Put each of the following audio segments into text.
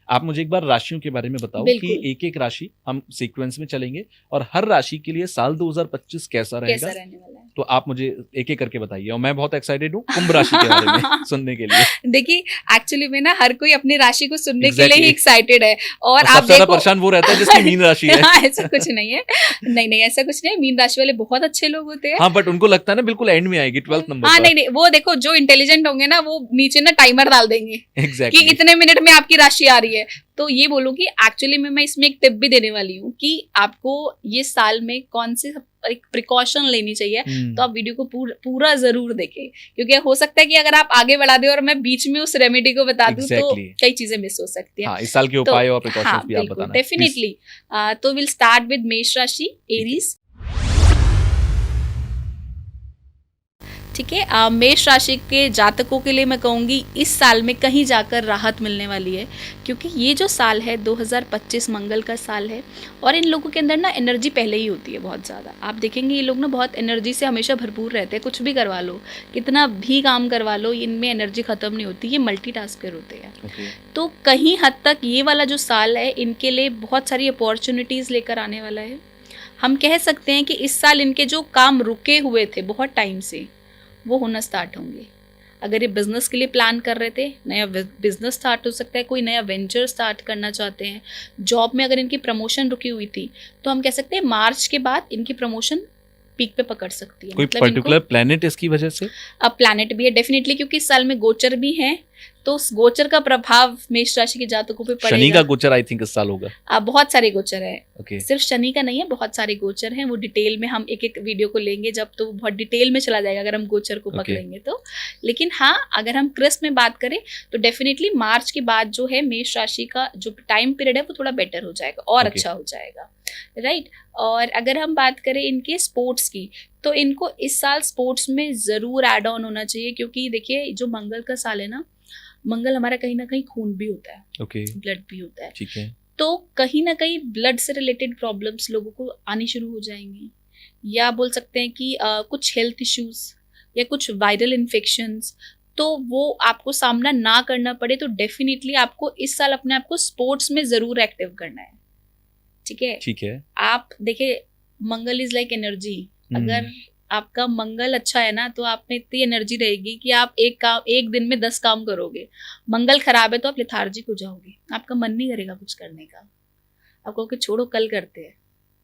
आप मुझे एक बार राशियों के बारे में बताओ कि बिल्कुल। एक एक राशि हम सीक्वेंस में चलेंगे और हर राशि के लिए साल 2025 कैसा रहेगा, कैसा रहने वाला है? तो आप मुझे एक एक करके बताइए। और मैं बहुत एक्साइटेड हूँ कुंभ राशि के बारे में सुनने के लिए। देखिए, एक्चुअली में ना हर कोई अपनी राशि को सुनने के लिए Exactly. ही एक्साइटेड है। और और आप सबसे ज्यादा देखो परेशान वो रहता है जिसकी मीन राशि है। ऐसा कुछ नहीं है, नहीं नहीं ऐसा कुछ नहीं है, मीन राशि वाले बहुत अच्छे लोग होते हैं। हाँ, बट उनको लगता है ना बिल्कुल एंड में आएगी 12th नंबर हाँ पर। नहीं नहीं, वो देखो जो इंटेलिजेंट होंगे ना वो नीचे ना टाइमर डाल देंगे कि एग्जैक्टली। इतने मिनट में आपकी राशि आ रही है। तो ये बोलूंगी एक्चुअली में मैं इसमें एक टिप भी देने वाली हूँ कि आपको ये साल में कौन से एक प्रिकॉशन लेनी चाहिए। तो आप वीडियो को पूरा जरूर देखें, क्योंकि हो सकता है कि अगर आप आगे बढ़ा दे और मैं बीच में उस रेमेडी को बता दूं तो Exactly. कई चीजें मिस हो सकती हैं। हाँ, इस साल के तो उपाय और प्रिकॉशंस हाँ भी आप बिल्कुल, बताना डेफिनेटली। तो विल स्टार्ट विद मेष राशि, एरीज। ठीक है, मेष राशि के जातकों के लिए मैं कहूँगी इस साल में कहीं जाकर राहत मिलने वाली है, क्योंकि ये जो साल है 2025 मंगल का साल है और इन लोगों के अंदर ना एनर्जी पहले ही होती है बहुत ज़्यादा। आप देखेंगे ये लोग ना बहुत एनर्जी से हमेशा भरपूर रहते हैं, कुछ भी करवा लो, कितना भी काम करवा लो, इनमें एनर्जी ख़त्म नहीं होती, ये मल्टीटास्कर होते हैं। Okay. तो कहीं हद तक ये वाला जो साल है इनके लिए बहुत सारी अपॉर्चुनिटीज़ लेकर आने वाला है। हम कह सकते हैं कि इस साल इनके जो काम रुके हुए थे बहुत टाइम से वो होना स्टार्ट होंगे। अगर ये बिजनेस के लिए प्लान कर रहे थे, नया बिजनेस स्टार्ट हो सकता है, कोई नया वेंचर स्टार्ट करना चाहते हैं, जॉब में अगर इनकी प्रमोशन रुकी हुई थी तो हम कह सकते हैं मार्च के बाद इनकी प्रमोशन पीक पे पकड़ सकती है। कोई मतलब पर्टिकुलर प्लेनेट इसकी वजह से? अब प्लैनेट भी है डेफिनेटली, क्योंकि इस साल में गोचर भी हैं, तो उस गोचर का प्रभाव मेष राशि के जातकों पे पड़ेगा। शनि का गोचर आई थिंक इस साल होगा। अब बहुत सारे गोचर है, Okay. सिर्फ शनि का नहीं है, बहुत सारे गोचर हैं। वो डिटेल में हम एक एक वीडियो को लेंगे जब, तो बहुत डिटेल में चला जाएगा अगर हम गोचर को Okay. पकड़ेंगे तो। लेकिन हाँ, अगर हम क्रिस्प में बात करें तो डेफिनेटली मार्च के बाद जो है मेष राशि का जो टाइम पीरियड है वो थोड़ा बेटर हो जाएगा और Okay. अच्छा हो जाएगा, राइट। और अगर हम बात करें इनके स्पोर्ट्स की, तो इनको इस साल स्पोर्ट्स में ज़रूर एड ऑन होना चाहिए, क्योंकि देखिए जो मंगल का साल है ना, मंगल हमारा कहीं ना कहीं खून भी होता है, Okay. ब्लड भी होता है। ठीक है। तो कहीं ना कहीं ब्लड से रिलेटेड प्रॉब्लम्स लोगों को आनी शुरू हो जाएंगी, या बोल सकते हैं कि कुछ हेल्थ इश्यूज या कुछ वायरल इन्फेक्शंस, तो वो आपको सामना ना करना पड़े। तो डेफिनेटली आपको इस साल अपने आप को स्पोर्ट्स में ज़रूर एक्टिव करना है। ठीक है, ठीक है। आप देखिए मंगल इज लाइक एनर्जी। अगर आपका मंगल अच्छा है ना तो आप में इतनी एनर्जी रहेगी कि आप एक दिन में 10 काम करोगे। मंगल खराब है तो आप लेथार्जिक हो जाओगे, आपका मन नहीं करेगा कुछ करने का, आप कहोगे छोड़ो कल करते हैं।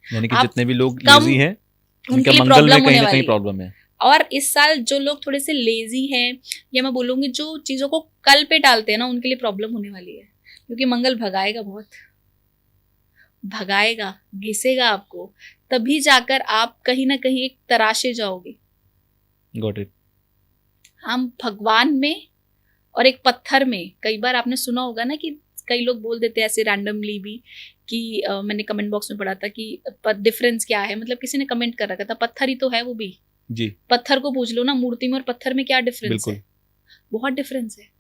यानी कि आप जितने भी लोग कम लेजी हैं उनके उनका लिए मंगल प्रॉब्लम में कहीं होने ना कहीं वाली प्रॉब्लम है। और इस साल जो लोग थोड़े से लेजी हैं, या मैं बोलूंगी जो चीजों को कल पे डालते हैं ना, उनके लिए प्रॉब्लम होने वाली है, क्योंकि मंगल भगाएगा, बहुत भगाएगा, घिसेगा आपको, तभी जाकर आप कहीं ना कहीं एक तराशे जाओगे। Got it. हम भगवान में और एक पत्थर में, कई बार आपने सुना होगा ना कि कई लोग बोल देते हैं ऐसे रैंडमली भी कि मैंने कमेंट बॉक्स में पढ़ा था कि डिफरेंस क्या है, मतलब किसी ने कमेंट कर रखा था पत्थर ही तो है वो भी जी। पत्थर को पूछ लो ना, मूर्ति में और पत्थर में क्या डिफरेंस है? बहुत डिफरेंस है।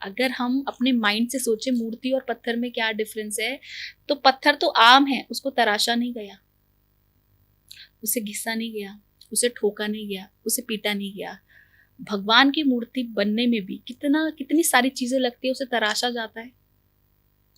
अगर हम अपने माइंड से सोचे मूर्ति और पत्थर में क्या डिफरेंस है, तो पत्थर तो आम है, उसको तराशा नहीं गया, उसे घिसा नहीं गया, उसे ठोका नहीं गया, उसे पीटा नहीं गया। भगवान की मूर्ति बनने में भी कितनी सारी चीजें लगती है, उसे तराशा जाता है,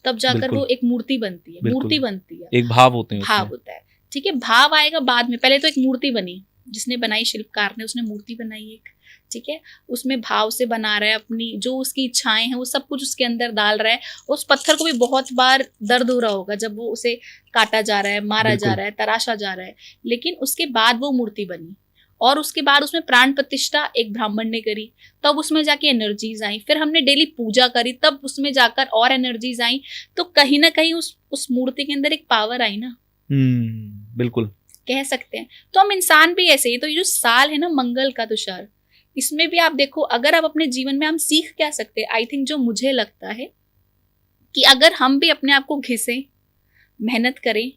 तब जाकर वो एक मूर्ति बनती है। मूर्ति बनती है, एक भाव होते हैं, भाव होता है। ठीक है, भाव आएगा बाद में, पहले तो एक मूर्ति बनी, जिसने बनाई शिल्पकार ने, उसने मूर्ति बनाई एक, ठीक है, उसमें भाव से बना रहा है, अपनी जो उसकी इच्छाएं हैं वो सब कुछ उसके अंदर डाल रहा है। उस पत्थर को भी बहुत बार दर्द हो रहा होगा जब वो उसे काटा जा रहा है, मारा जा रहा है, तराशा जा रहा है, लेकिन उसके बाद वो मूर्ति बनी। और उसके बाद उसमें प्राण प्रतिष्ठा एक ब्राह्मण ने करी, तब उसमें जाके एनर्जीज आई, फिर हमने डेली पूजा करी, तब उसमें जाकर और एनर्जीज आई। तो कहीं ना कहीं उस मूर्ति के अंदर एक पावर आई ना। बिल्कुल कह सकते हैं। तो हम इंसान भी ऐसे ही, तो ये जो साल है ना मंगल का तुषार, इसमें भी आप देखो, अगर आप अपने जीवन में हम सीख क्या सकते हैं, आई थिंक जो मुझे लगता है कि अगर हम भी अपने आप को घिसें, मेहनत करें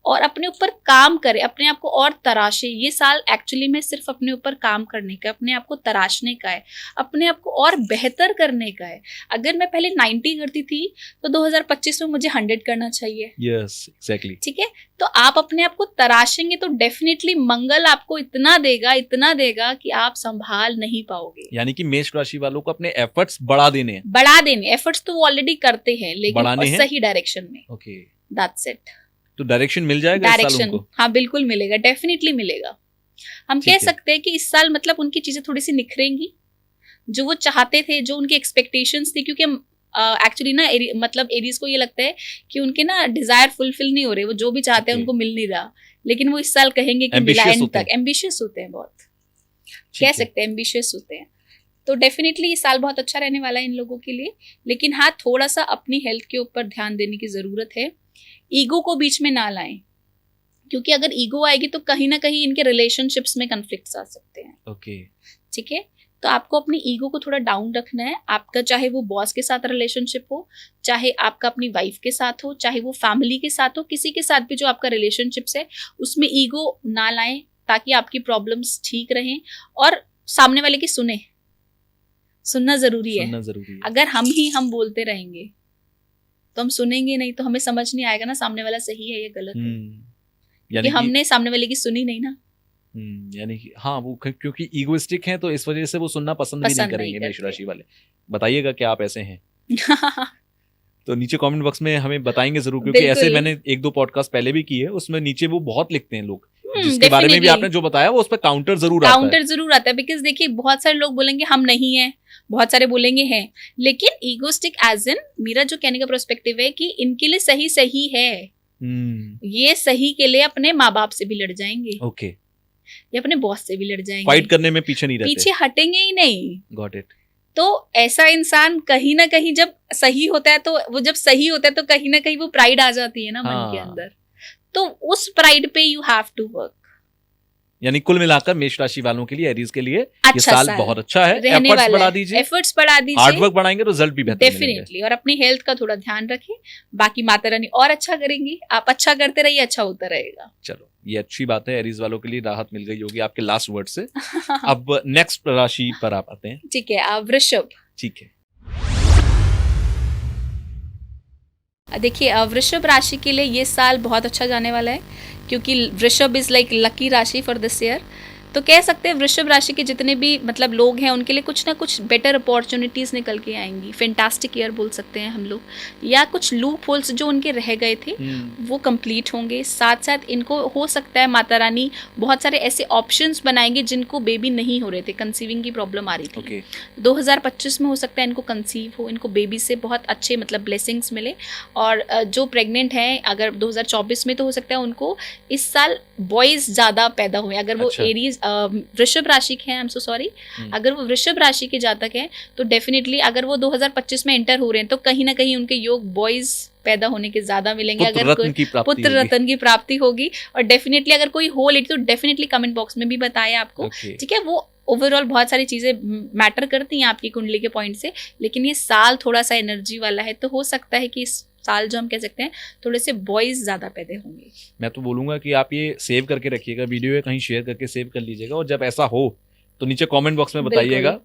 और अपने ऊपर काम करे, अपने आप को और तराशे। ये साल एक्चुअली में सिर्फ अपने ऊपर काम करने का, अपने आप को तराशने का है, अपने आप को और बेहतर करने का है। अगर मैं पहले 90 करती थी तो 2025 में मुझे 100 करना चाहिए। Yes, exactly. ठीक है, तो आप अपने आप को तराशेंगे तो डेफिनेटली मंगल आपको इतना देगा कि आप संभाल नहीं पाओगे। यानी कि मेष राशि वालों को अपने एफर्ट्स बढ़ा देने हैं। बढ़ा देने, एफर्ट्स तो वो ऑलरेडी करते हैं, लेकिन बढ़ाने हैं? सही डायरेक्शन में। Okay, that's it. तो डायरेक्शन मिल जाएगा इस साल डायरेक्शन, उनको? हाँ बिल्कुल मिलेगा, डेफिनेटली मिलेगा। हम ठीक कह है। सकते हैं कि इस साल मतलब उनकी चीजें थोड़ी सी निखरेंगी, जो वो चाहते थे, जो उनकी एक्सपेक्टेशंस थी। क्योंकि एक्चुअली ना मतलब एरीज को ये लगता है कि उनके ना डिजायर फुलफिल नहीं हो रहे, वो जो भी चाहते हैं Okay. उनको मिल नहीं रहा, लेकिन वो इस साल कहेंगे कि मिला एंड तक। एम्बिशियस होते हैं बहुत, कह सकते हैं एम्बिशियस होते हैं। तो डेफिनेटली ये साल बहुत अच्छा रहने वाला है इन लोगों के लिए। लेकिन हाँ, थोड़ा सा अपनी हेल्थ के ऊपर ध्यान देने की जरूरत है। ईगो को बीच में ना लाएं, क्योंकि अगर ईगो आएगी तो कहीं ना कहीं इनके रिलेशनशिप्स में कन्फ्लिक्ट्स आ सकते हैं। ओके, ठीक है, तो आपको अपनी ईगो को थोड़ा डाउन रखना है। आपका चाहे वो बॉस के साथ रिलेशनशिप हो, चाहे आपका अपनी वाइफ के साथ हो, चाहे वो फैमिली के साथ हो, किसी के साथ भी जो आपका रिलेशनशिप्स है उसमें ईगो ना लाएं, ताकि आपकी प्रॉब्लम्स ठीक रहें। और सामने वाले की सुनना जरूरी है। अगर हम बोलते रहेंगे तो हम सुनेंगे नहीं, तो हमें समझ नहीं आएगा ना सामने वाला सही है या गलत है, क्योंकि हमने सामने वाले की सुनी नहीं ना। यानी कि हाँ, वो क्योंकि ईगोइस्टिक हैं तो इस वजह से वो सुनना पसंद भी नहीं करेंगे मेष राशि वाले। बताइएगा कि आप ऐसे हैं। तो नीचे कमेंट बॉक्स में हमें बताएंगे जरूर, क्योंकि ऐसे मैंने 1-2 पॉडकास्ट पहले भी किए, उसमें नीचे वो बहुत लिखते हैं लोग, जिसके बारे में भी आपने जो बताया वो उस पर काउंटर जरूर आता है। बिकॉज देखिए बहुत सारे लोग बोलेंगे हम नहीं है, बहुत सारे बोलेंगे हैं, लेकिन ईगोस्टिक एज इन मेरा जो कहने का पर्सपेक्टिव है कि इनके लिए सही है। ये सही के लिए अपने माँ बाप से भी लड़ जाएंगे, ओके, या अपने बॉस से भी लड़ जाएंगे, फाइट करने में पीछे नहीं रहते, पीछे हटेंगे ही नहीं। Got it. तो ऐसा इंसान कहीं ना कहीं जब सही होता है, तो वो जब सही होता है तो कहीं ना कहीं वो प्राइड आ जाती है ना मन के अंदर, तो उस प्राइड पे यू हैव टू वर्क। यानी कुल मिलाकर मेष राशि वालों के लिए, एरीज के लिए अच्छा ये साल बहुत अच्छा है। एफर्ट्स बढ़ा दीजिए, हार्ड वर्क बढ़ाएंगे तो रिजल्ट भी बेहतर मिलेंगे। डेफिनेटली, और अपनी हेल्थ का थोड़ा ध्यान रखें, बाकी माता रानी और अच्छा करेंगी। आप अच्छा करते रहिए, अच्छा होता रहेगा। चलो, ये अच्छी बात है, एरीज वालों के लिए राहत मिल गई होगी आपके लास्ट वर्ड से। अब नेक्स्ट राशि पर आप आते हैं। ठीक है, वृषभ। ठीक है, देखिए वृषभ राशि के लिए ये साल बहुत अच्छा जाने वाला है, क्योंकि वृषभ इज लाइक लकी राशि फॉर दिस ईयर। तो कह सकते हैं वृषभ राशि के जितने भी मतलब लोग हैं उनके लिए कुछ ना कुछ बेटर अपॉर्चुनिटीज निकल के आएंगी। फैंटास्टिक ईयर बोल सकते हैं हम लोग, या कुछ लूप होल्स जो उनके रह गए थे वो कंप्लीट होंगे। साथ साथ इनको हो सकता है माता रानी बहुत सारे ऐसे ऑप्शंस बनाएंगे जिनको बेबी नहीं हो रहे थे, कंसीविंग की प्रॉब्लम आ रही थी। 2025 में हो सकता है इनको कंसीव हो, इनको बेबी से बहुत अच्छे मतलब ब्लेसिंग्स मिले। और जो प्रेग्नेंट हैं अगर 2024 में, तो हो सकता है उनको इस साल बॉयज ज्यादा पैदा हुए। अगर वो एरीज वृषभ राशि के हैं, आई एम सो सॉरी, अगर वो वृषभ राशि के जातक हैं तो डेफिनेटली अगर वो 2025 में एंटर हो रहे हैं तो कहीं ना कहीं उनके योग बॉयज पैदा होने के ज्यादा मिलेंगे। अगर पुत्र रत्न की प्राप्ति होगी। और डेफिनेटली अगर कोई हो लेट तो डेफिनेटली कमेंट बॉक्स में भी बताया आपको। ठीक है, वो ओवरऑल बहुत सारी चीजें मैटर करती हैं आपकी कुंडली के पॉइंट से, लेकिन ये साल थोड़ा सा एनर्जी वाला है, तो हो सकता है कि इस साल जो हम कह सकते हैं थोड़े से बॉयज ज्यादा पैदा होंगे। मैं तो बोलूंगा कि आप ये सेव करके रखिएगा, वीडियो कहीं शेयर करके सेव कर लीजिएगा, और जब ऐसा हो तो नीचे कमेंट बॉक्स में बताइएगा।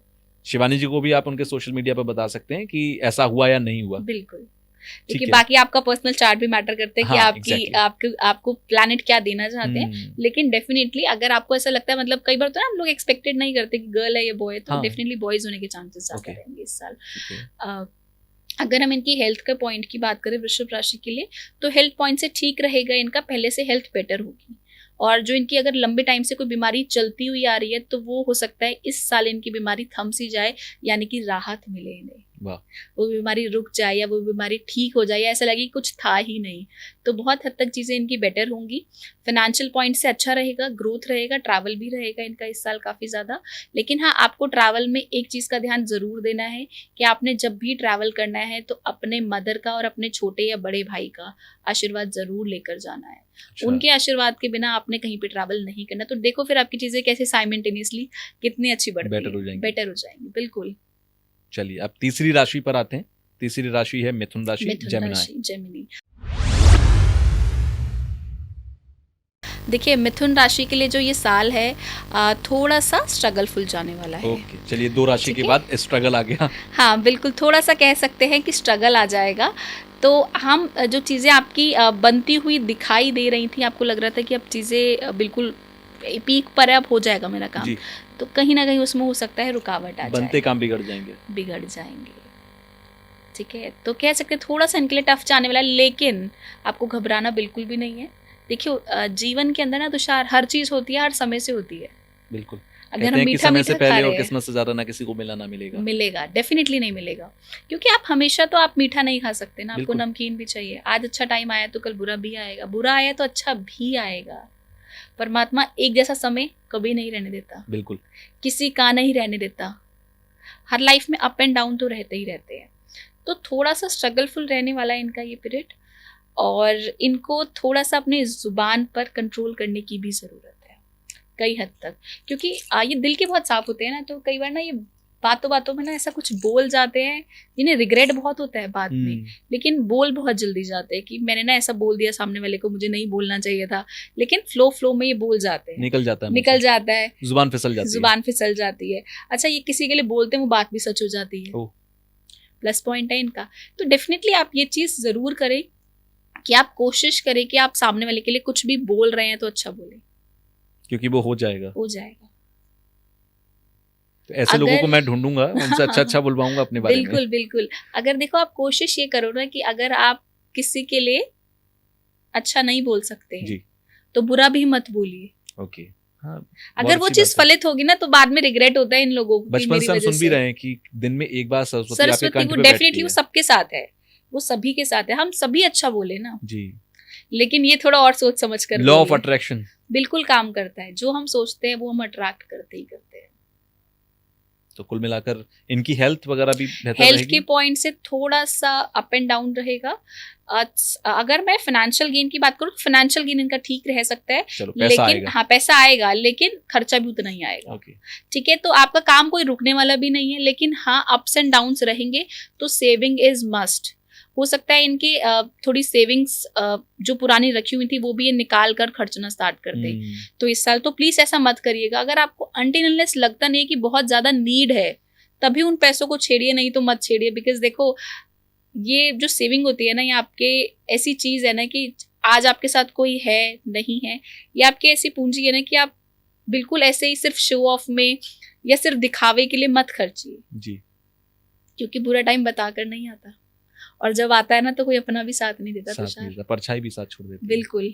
शिवानी जी को भी आप उनके सोशल मीडिया पर बता सकते हैं कि ऐसा हुआ या नहीं हुआ। बिल्कुल, क्योंकि बाकी आपका पर्सनल चार्ट भी मैटर करते हैं कि आपको प्लैनेट क्या देना चाहते हैं। लेकिन डेफिनेटली अगर आपको ऐसा लगता है, मतलब कई बार तो ना हम लोग एक्सपेक्टेड नहीं करते कि गर्ल है या बॉय, तो डेफिनेटली बॉयज होने के चांसेस ज्यादा रहेंगे इस साल। अगर हम इनकी हेल्थ के पॉइंट की बात करें वृषभ राशि के लिए, तो हेल्थ पॉइंट से ठीक रहेगा इनका, पहले से हेल्थ बेटर होगी। और जो इनकी अगर लंबे टाइम से कोई बीमारी चलती हुई आ रही है तो वो हो सकता है इस साल इनकी बीमारी थम सी जाए, यानी कि राहत मिले इन्हें। वो बीमारी रुक जाए या वो बीमारी ठीक हो जाए, या ऐसा लगे कुछ था ही नहीं, तो बहुत हद तक चीज़ें इनकी बेटर होंगी। फाइनेंशियल पॉइंट से अच्छा रहेगा, ग्रोथ रहेगा, ट्रैवल भी रहेगा इनका इस साल काफ़ी ज़्यादा। लेकिन हाँ, आपको ट्रैवल में एक चीज़ का ध्यान ज़रूर देना है कि आपने जब भी ट्रैवल करना है तो अपने मदर का और अपने छोटे या बड़े भाई का आशीर्वाद ज़रूर लेकर जाना है। उनके आशीर्वाद के बिना आपने कहीं पे ट्रैवल नहीं करना। तो देखो फिर आपकी चीज़ें कैसे साइमल्टेनियसली कितनी अच्छी बढ़ती है, बेटर हो जाएंगी। बिल्कुल। चलिए अब तीसरी राशि पर आते हैं। तीसरी राशि है मिथुन राशि, जेमिनी। देखिए मिथुन राशि के लिए जो ये साल है थोड़ा सा स्ट्रगलफुल जाने वाला है। ओके, चलिए 2 राशि के बाद स्ट्रगल आ गया। हाँ बिल्कुल, थोड़ा सा कह सकते हैं कि स्ट्रगल आ जाएगा। तो हम जो चीज़ें आपकी बनती हुई दिखाई दे रही थी, आपको लग रहा था कि अब चीज़ें बिल्कुल पीक पर है, अब हो जाएगा मेरा काम जी। तो कहीं ना कहीं उसमें हो सकता है रुकावट आ जाए, बनते काम बिगड़ जाएंगे। ठीक है, तो कह सकते हैं थोड़ा सा इनके लिए टफ जाने वाला है, लेकिन आपको घबराना बिल्कुल भी नहीं है। देखिए जीवन के अंदर ना तुषार हर चीज होती है, हर समय से होती है। बिल्कुल, अगर हम मीठा समय मीठा से पहले खा और रहे किस्मत से ज्यादा ना किसी को मिला ना मिलेगा डेफिनेटली नहीं मिलेगा, क्योंकि आप हमेशा तो आप मीठा नहीं खा सकते ना, आपको बिल्कुल। नमकीन भी चाहिए। आज अच्छा टाइम आया तो कल बुरा भी आएगा, बुरा आया तो अच्छा भी आएगा। परमात्मा एक जैसा समय कभी नहीं रहने देता, बिल्कुल, किसी का नहीं रहने देता। हर लाइफ में अप एंड डाउन तो रहते ही रहते हैं। तो थोड़ा सा स्ट्रगलफुल रहने वाला है इनका ये पीरियड, और इनको थोड़ा सा अपने जुबान पर कंट्रोल करने की भी ज़रूरत है कई हद तक, क्योंकि ये दिल के बहुत साफ होते हैं ना, तो कई बार ना ये बातों बातों में ना ऐसा कुछ बोल जाते हैं जिन्हें रिग्रेट बहुत होता है बाद में, लेकिन बोल बहुत जल्दी जाते हैं कि मैंने ना ऐसा बोल दिया सामने वाले को, मुझे नहीं बोलना चाहिए था, लेकिन फ्लो में ये बोल जाते हैं, निकल जाता है, जुबान फिसल जाती है। अच्छा, ये किसी के लिए बोलते हैं वो बात भी सच हो जाती है, प्लस पॉइंट है इनका। तो डेफिनेटली आप ये चीज़ ज़रूर करें कि आप कोशिश करें कि आप सामने वाले के लिए कुछ भी बोल रहे हैं तो अच्छा बोलें, क्योंकि वो हो जाएगा। तो ऐसे लोगों को मैं ढूंढूंगा, उनसे अच्छा बुलवाऊंगा अपने बारे में। बिल्कुल। अगर देखो आप कोशिश ये करो ना कि अगर आप किसी के लिए अच्छा नहीं बोल सकते हैं जी, तो बुरा भी मत बोलिए। ओके, हाँ, अगर वो चीज फलित होगी ना तो बाद में रिग्रेट होता है इन लोगों को। बचपन से हम सुन भी रहे हैं कि दिन में एक बार सरस्वती वो डेफिनेटली वो सबके साथ है, वो सभी के साथ है, हम सभी अच्छा बोले ना जी, लेकिन ये थोड़ा और सोच समझ कर, लॉ ऑफ अट्रैक्शन बिल्कुल काम करता है, जो हम सोचते हैं वो हम अट्रैक्ट करते ही करते हैं। तो कुल मिलाकर इनकी हेल्थ वगैरह भी बेहतर हेल्थ के पॉइंट से थोड़ा सा अप एंड डाउन रहेगा। अगर मैं फाइनेंशियल गेन की बात करूँ, फाइनेंशियल गेन इनका ठीक रह सकता है, लेकिन हाँ पैसा आएगा, लेकिन खर्चा भी उतना ही आएगा। ठीक है, तो आपका काम कोई रुकने वाला भी नहीं है, लेकिन हाँ अप्स एंड डाउन्स रहेंगे, तो सेविंग इज मस्ट। हो सकता है इनकी थोड़ी सेविंग्स जो पुरानी रखी हुई थी वो भी ये निकाल कर खर्चना स्टार्ट कर दे। तो इस साल तो प्लीज ऐसा मत करिएगा। अगर आपको अनटिल अनलेस लगता नहीं कि बहुत ज्यादा नीड है तभी उन पैसों को छेड़िए, नहीं तो मत छेड़िए। बिकॉज देखो ये जो सेविंग होती है ना, ये आपके ऐसी चीज है ना कि आज आपके साथ कोई है नहीं है, ये आपकी ऐसी पूंजी है ना कि आप बिल्कुल ऐसे ही सिर्फ शो ऑफ में या सिर्फ दिखावे के लिए मत खर्चिए जी, क्योंकि बुरा टाइम बताकर नहीं आता, और जब आता है ना तो कोई अपना भी साथ नहीं देता, परछाई भी साथ छोड़ देती है। बिल्कुल।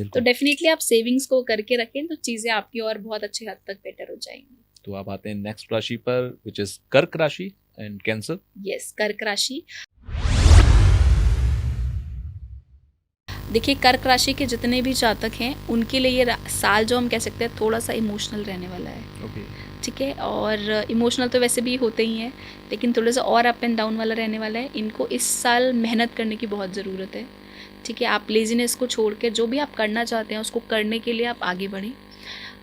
तो डेफिनेटली आप सेविंग्स को करके रखें तो चीजें आपकी और बहुत अच्छे हद तक बेटर हो जाएंगी। तो आप आते हैं नेक्स्ट राशि पर, विच इज कर्क राशि एंड कैंसर। यस, कर्क राशि। देखिए कर्क राशि के जितने भी जातक हैं उनके लिए ये साल जो हम कह सकते हैं थोड़ा सा इमोशनल रहने वाला है। ठीक है, और इमोशनल तो वैसे भी होते ही हैं, लेकिन थोड़ा सा और अप एंड डाउन वाला रहने वाला है। इनको इस साल मेहनत करने की बहुत ज़रूरत है। ठीक है, आप लेजीनेस को छोड़ के जो भी आप करना चाहते हैं उसको करने के लिए आप आगे बढ़ें।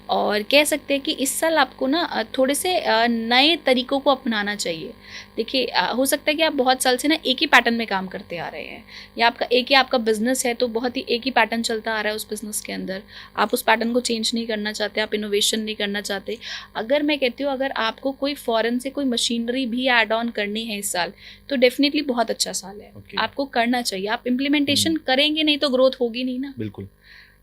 और कह सकते हैं कि इस साल आपको ना थोड़े से नए तरीकों को अपनाना चाहिए। देखिए हो सकता है कि आप बहुत साल से ना एक ही पैटर्न में काम करते आ रहे हैं, या आपका बिजनेस है तो बहुत ही एक ही पैटर्न चलता आ रहा है उस बिजनेस के अंदर। आप उस पैटर्न को चेंज नहीं करना चाहते, आप इनोवेशन नहीं करना चाहते। अगर मैं कहती हूँ अगर आपको कोई फॉरेन से कोई मशीनरी भी ऐड ऑन करनी है इस साल तो डेफिनेटली बहुत अच्छा साल है। आपको करना चाहिए। आप इम्प्लीमेंटेशन करेंगे नहीं तो ग्रोथ होगी नहीं ना। बिल्कुल,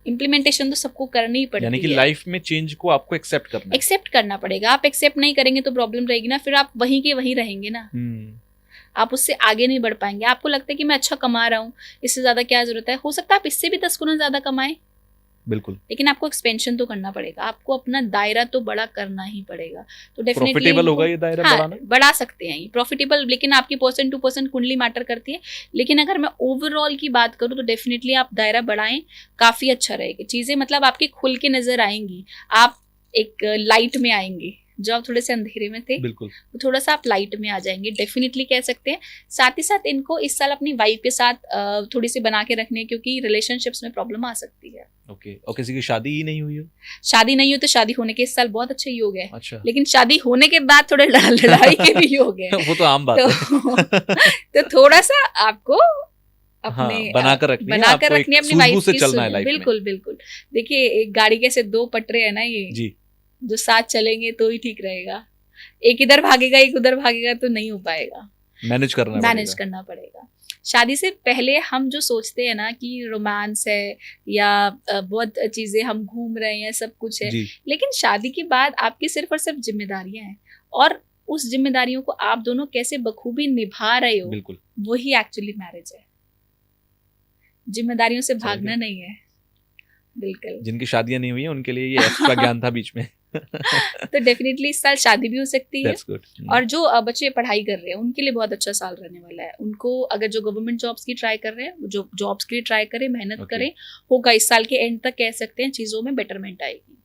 इम्प्लीमेंटेशन तो सबको करनी ही पड़ेगी। यानी कि लाइफ में चेंज को आपको एक्सेप्ट करना पड़ेगा। आप एक्सेप्ट नहीं करेंगे तो प्रॉब्लम रहेगी ना, फिर आप वहीं के वहीं रहेंगे ना, आप उससे आगे नहीं बढ़ पाएंगे। आपको लगता है कि मैं अच्छा कमा रहा हूँ, इससे ज्यादा क्या जरूरत है। हो सकता है आप इससे भी 10 गुना ज्यादा कमाएं, बिल्कुल, लेकिन आपको एक्सपेंशन तो करना पड़ेगा, आपको अपना दायरा तो बड़ा करना ही पड़ेगा। तो डेफिनेटली प्रॉफिटेबल होगा ये दायरा, बढ़ा सकते हैं ये प्रॉफिटेबल, लेकिन आपकी परसेंट टू परसेंट कुंडली मैटर करती है। लेकिन अगर मैं ओवरऑल की बात करूँ तो डेफिनेटली आप दायरा बढ़ाएं, काफी अच्छा रहेगा। चीजें मतलब आपकी खुल के नजर आएंगी, आप एक लाइट में आएंगे। जो आप थोड़े से अंधेरे में थे बिल्कुल, तो थोड़ा सा आप लाइट में आ जाएंगे, डेफिनेटली कह सकते हैं। साथ ही साथ इनको इस साल अपनी वाइफ के साथ थोड़ी सी बना के रखनी है, क्योंकि रिलेशनशिप्स में प्रॉब्लम आ सकती है। ओके, और किसी की शादी ही नहीं हुई हो? शादी नहीं हो तो शादी होने के इस साल बहुत अच्छे योग है। अच्छा। लेकिन शादी होने के बाद थोड़े लड़ाई के भी योग है। वो तो आम बात है। तो थोड़ा सा आपको अपने बनाकर रखनी है, बनाकर आपको रखनी है एक अपनी वाइफ सूझबूझ से की चलना है लाइफ में। बिल्कुल बिल्कुल। देखिए एक गाड़ी के ऐसे दो पटरे है ना ये जी, जो साथ चलेंगे तो ही ठीक रहेगा। एक इधर भागेगा एक उधर भागेगा तो नहीं हो पाएगा, मैनेज मैनेज करना पड़ेगा। शादी से पहले हम जो सोचते हैं ना कि रोमांस है या बहुत चीजें हम घूम रहे हैं सब कुछ है, जी, लेकिन शादी के बाद आपकी सिर्फ और सिर्फ जिम्मेदारियां हैं और उस जिम्मेदारियों को आप दोनों कैसे बखूबी निभा रहे हो बिल्कुल। वही एक्चुअली मैरिज है। जिम्मेदारियों से समझ भागना गया। नहीं है। बिल्कुल। जिनकी शादियां नहीं हुई हैं उनके लिए ये एक्स्ट्रा ज्ञान था बीच में। तो डेफिनेटली इस साल शादी भी हो सकती है दैट्स गुड। और जो बच्चे पढ़ाई कर रहे हैं उनके लिए बहुत अच्छा साल रहने वाला है। उनको अगर जो गवर्नमेंट जॉब्स की ट्राई कर रहे हैं, जो जॉब्स के लिए ट्राई करें, मेहनत Okay. करें, होगा इस साल के एंड तक कह सकते हैं चीजों में बेटरमेंट आएगी।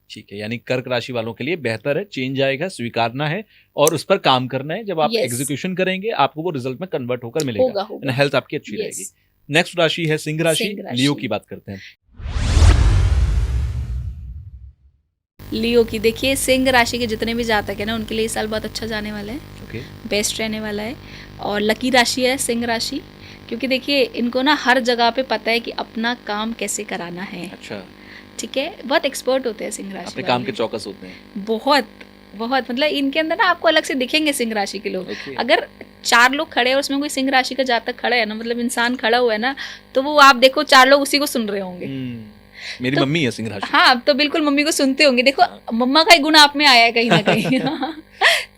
ठीक है, यानी कर्क राशि वालों के लिए बेहतर है, चेंज आएगा, स्वीकारना है और उस पर काम करना है। जब आप Yes. एग्जीक्यूशन करेंगे आपको वो रिजल्ट में कन्वर्ट होकर मिलेगा, होगा होगा। हेल्थ आपकी अच्छी Yes. रहेगी। नेक्स्ट राशि है सिंह राशि। सिंह राशि। लियो की बात करते हैं। लियो की देखिए सिंह राशि के जितने भी जातक है ना उनके लिए इस साल बहुत अच्छा जाने वाला है, ओके, बेस्ट रहने वाला है और लकी राशि है सिंह राशि। क्योंकि देखिए इनको ना हर जगह पे पता है कि अपना काम कैसे कराना है। अच्छा, ठीक है, बहुत एक्सपर्ट होते हैं सिंह राशि अपने काम के वाले। चौकस होते हैं। बहुत बहुत मतलब इनके अंदर ना आपको अलग से दिखेंगे सिंह राशि के लोग। ओके, अगर 4 लोग खड़े हैं और उसमें कोई सिंह राशि का जातक खड़ा है ना, मतलब इंसान खड़ा हुआ है ना, तो वो आप देखो 4 लोग उसी को सुन रहे होंगे। मेरी तो- मम्मी है सिंह राशि। हाँ तो बिल्कुल मम्मी को सुनते होंगे। देखो हाँ। मम्मा का ही गुण आप में आया है कहीं ना कहीं।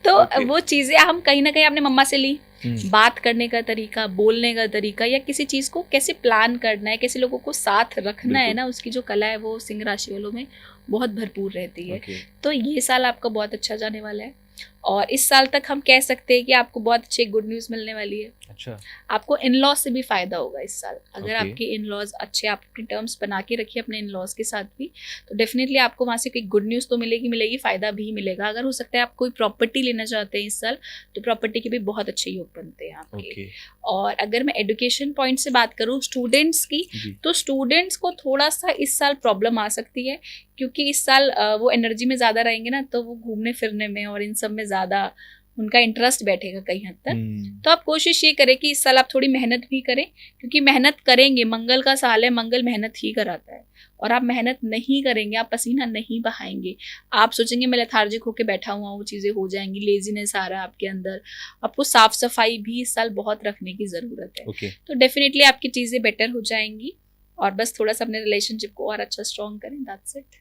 तो Okay. वो चीजें हम कहीं ना कहीं आपने मम्मा से ली। हम्म, बात करने का तरीका, बोलने का तरीका या किसी चीज को कैसे प्लान करना है, कैसे लोगों को साथ रखना है बिल्कुल। ना, उसकी जो कला है वो सिंह राशि वालों में बहुत भरपूर रहती है। ओके, तो ये साल आपका बहुत अच्छा जाने वाला है और इस साल तक हम कह सकते हैं कि आपको बहुत अच्छी गुड न्यूज़ मिलने वाली है। अच्छा, आपको इन लॉज से भी फायदा होगा इस साल। अगर Okay. आपके इन लॉज अच्छे, आप अपने टर्म्स बना के रखिए अपने इन लॉज के साथ भी, तो डेफिनेटली आपको वहाँ से कोई गुड न्यूज़ तो मिलेगी, फायदा भी मिलेगा। अगर हो सकता है आप कोई प्रॉपर्टी लेना चाहते हैं इस साल, तो प्रॉपर्टी के भी बहुत अच्छे योग बनते हैं आपके। ओके, और अगर मैं एजुकेशन पॉइंट से बात करूँ स्टूडेंट्स की, जी, तो स्टूडेंट्स को थोड़ा सा इस साल प्रॉब्लम आ सकती है क्योंकि इस साल वो एनर्जी में ज़्यादा रहेंगे ना, तो वो घूमने फिरने में और इन सब में ज़्यादा उनका इंटरेस्ट बैठेगा कहीं हद तक। तो आप कोशिश ये करें कि इस साल आप थोड़ी मेहनत भी करें, क्योंकि मेहनत करेंगे, मंगल का साल है, मंगल मेहनत ही कराता है। और आप मेहनत नहीं करेंगे, आप पसीना नहीं बहाएंगे, आप सोचेंगे मैं लेथार्जिक होकर बैठा हुआ हूँ, वो चीज़ें हो जाएंगी, लेजीनेस आ रहा है आपके अंदर। आपको साफ सफाई भी इस साल बहुत रखने की ज़रूरत है। ओके, तो डेफिनेटली आपकी चीज़ें बेटर हो जाएंगी और बस थोड़ा सा अपने रिलेशनशिप को और अच्छा स्ट्रॉन्ग करें, दैट्स इट।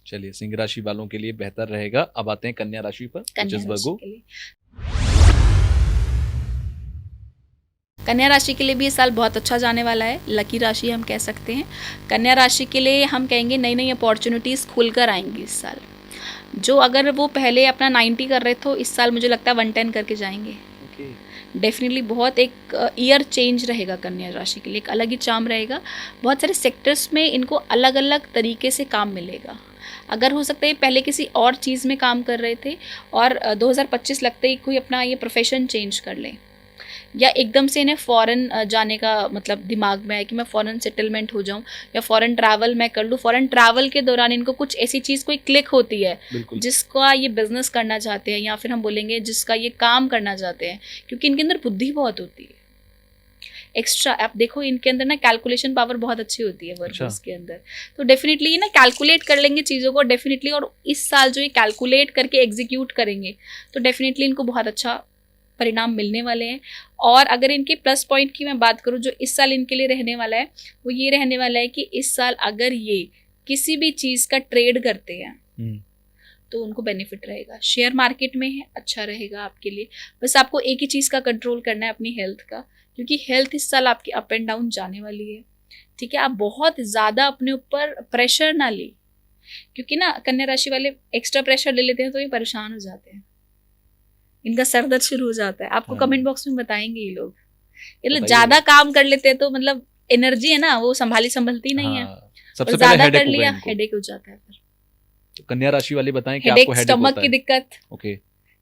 चलिए सिंह राशि वालों के लिए बेहतर रहेगा। अब आते हैं कन्या राशि पर, कन्या which is राशि Virgo। के लिए, कन्या राशि के लिए भी ये साल बहुत अच्छा जाने वाला है, लकी राशि हम कह सकते हैं। कन्या राशि के लिए हम कहेंगे नई नई अपॉर्चुनिटीज़ खुलकर आएंगी इस साल। जो अगर वो पहले अपना 90 कर रहे थे, इस साल मुझे लगता है 110 करके जाएंगे। ओके, डेफिनेटली बहुत एक ईयर चेंज रहेगा कन्या राशि के लिए, एक अलग ही चार्म रहेगा। बहुत सारे सेक्टर्स में इनको अलग अलग तरीके से काम मिलेगा। अगर हो सकता है पहले किसी और चीज़ में काम कर रहे थे और 2025 लगते ही कोई अपना ये प्रोफेशन चेंज कर लें, या एकदम से इन्हें फ़ॉरेन जाने का मतलब दिमाग में है कि मैं फ़ॉरेन सेटलमेंट हो जाऊं या फ़ॉरेन ट्रैवल मैं कर लूं। फ़ॉरेन ट्रैवल के दौरान इनको कुछ ऐसी चीज़ कोई क्लिक होती है बिल्कुल, जिसका ये बिजनेस करना चाहते हैं, या फिर हम बोलेंगे जिसका ये काम करना चाहते हैं, क्योंकि इनके अंदर बुद्धि बहुत होती है एक्स्ट्रा। आप देखो इनके अंदर ना कैलकुलेशन पावर बहुत अच्छी होती है वर्कर्स के अंदर। तो डेफिनेटली ये ना कैलकुलेट कर लेंगे चीज़ों को डेफिनेटली, और इस साल जो ये कैलकुलेट करके एग्जीक्यूट करेंगे तो डेफिनेटली इनको बहुत अच्छा परिणाम मिलने वाले हैं। और अगर इनके प्लस पॉइंट की मैं बात करूं जो इस साल इनके लिए रहने वाला है, वो ये रहने वाला है कि इस साल अगर ये किसी भी चीज़ का ट्रेड करते हैं तो उनको बेनिफिट रहेगा। शेयर मार्केट में है, अच्छा रहेगा आपके लिए। बस आपको एक ही चीज़ का कंट्रोल करना है, अपनी हेल्थ का, क्योंकि हेल्थ इस साल आपकी अप एंड डाउन जाने वाली है। ठीक है, आप बहुत ज़्यादा अपने ऊपर प्रेशर ना ले, क्योंकि ना कन्या राशि वाले एक्स्ट्रा प्रेशर ले लेते हैं तो ये परेशान हो जाते हैं, इनका सर दर्द शुरू हो जाता है। आपको कमेंट बॉक्स में बताएंगे ये लोग, मतलब ज़्यादा काम कर लेते हैं तो मतलब एनर्जी है ना वो संभलती नहीं है, सबसे ज़्यादा पहले कर लिया हेडेक हेडेक हो जाता है। फिर तो कन्या राशि वाले बताएं कि हेडेक, आपको हेडेक स्टमक होता की है। दिक्कत, ओके,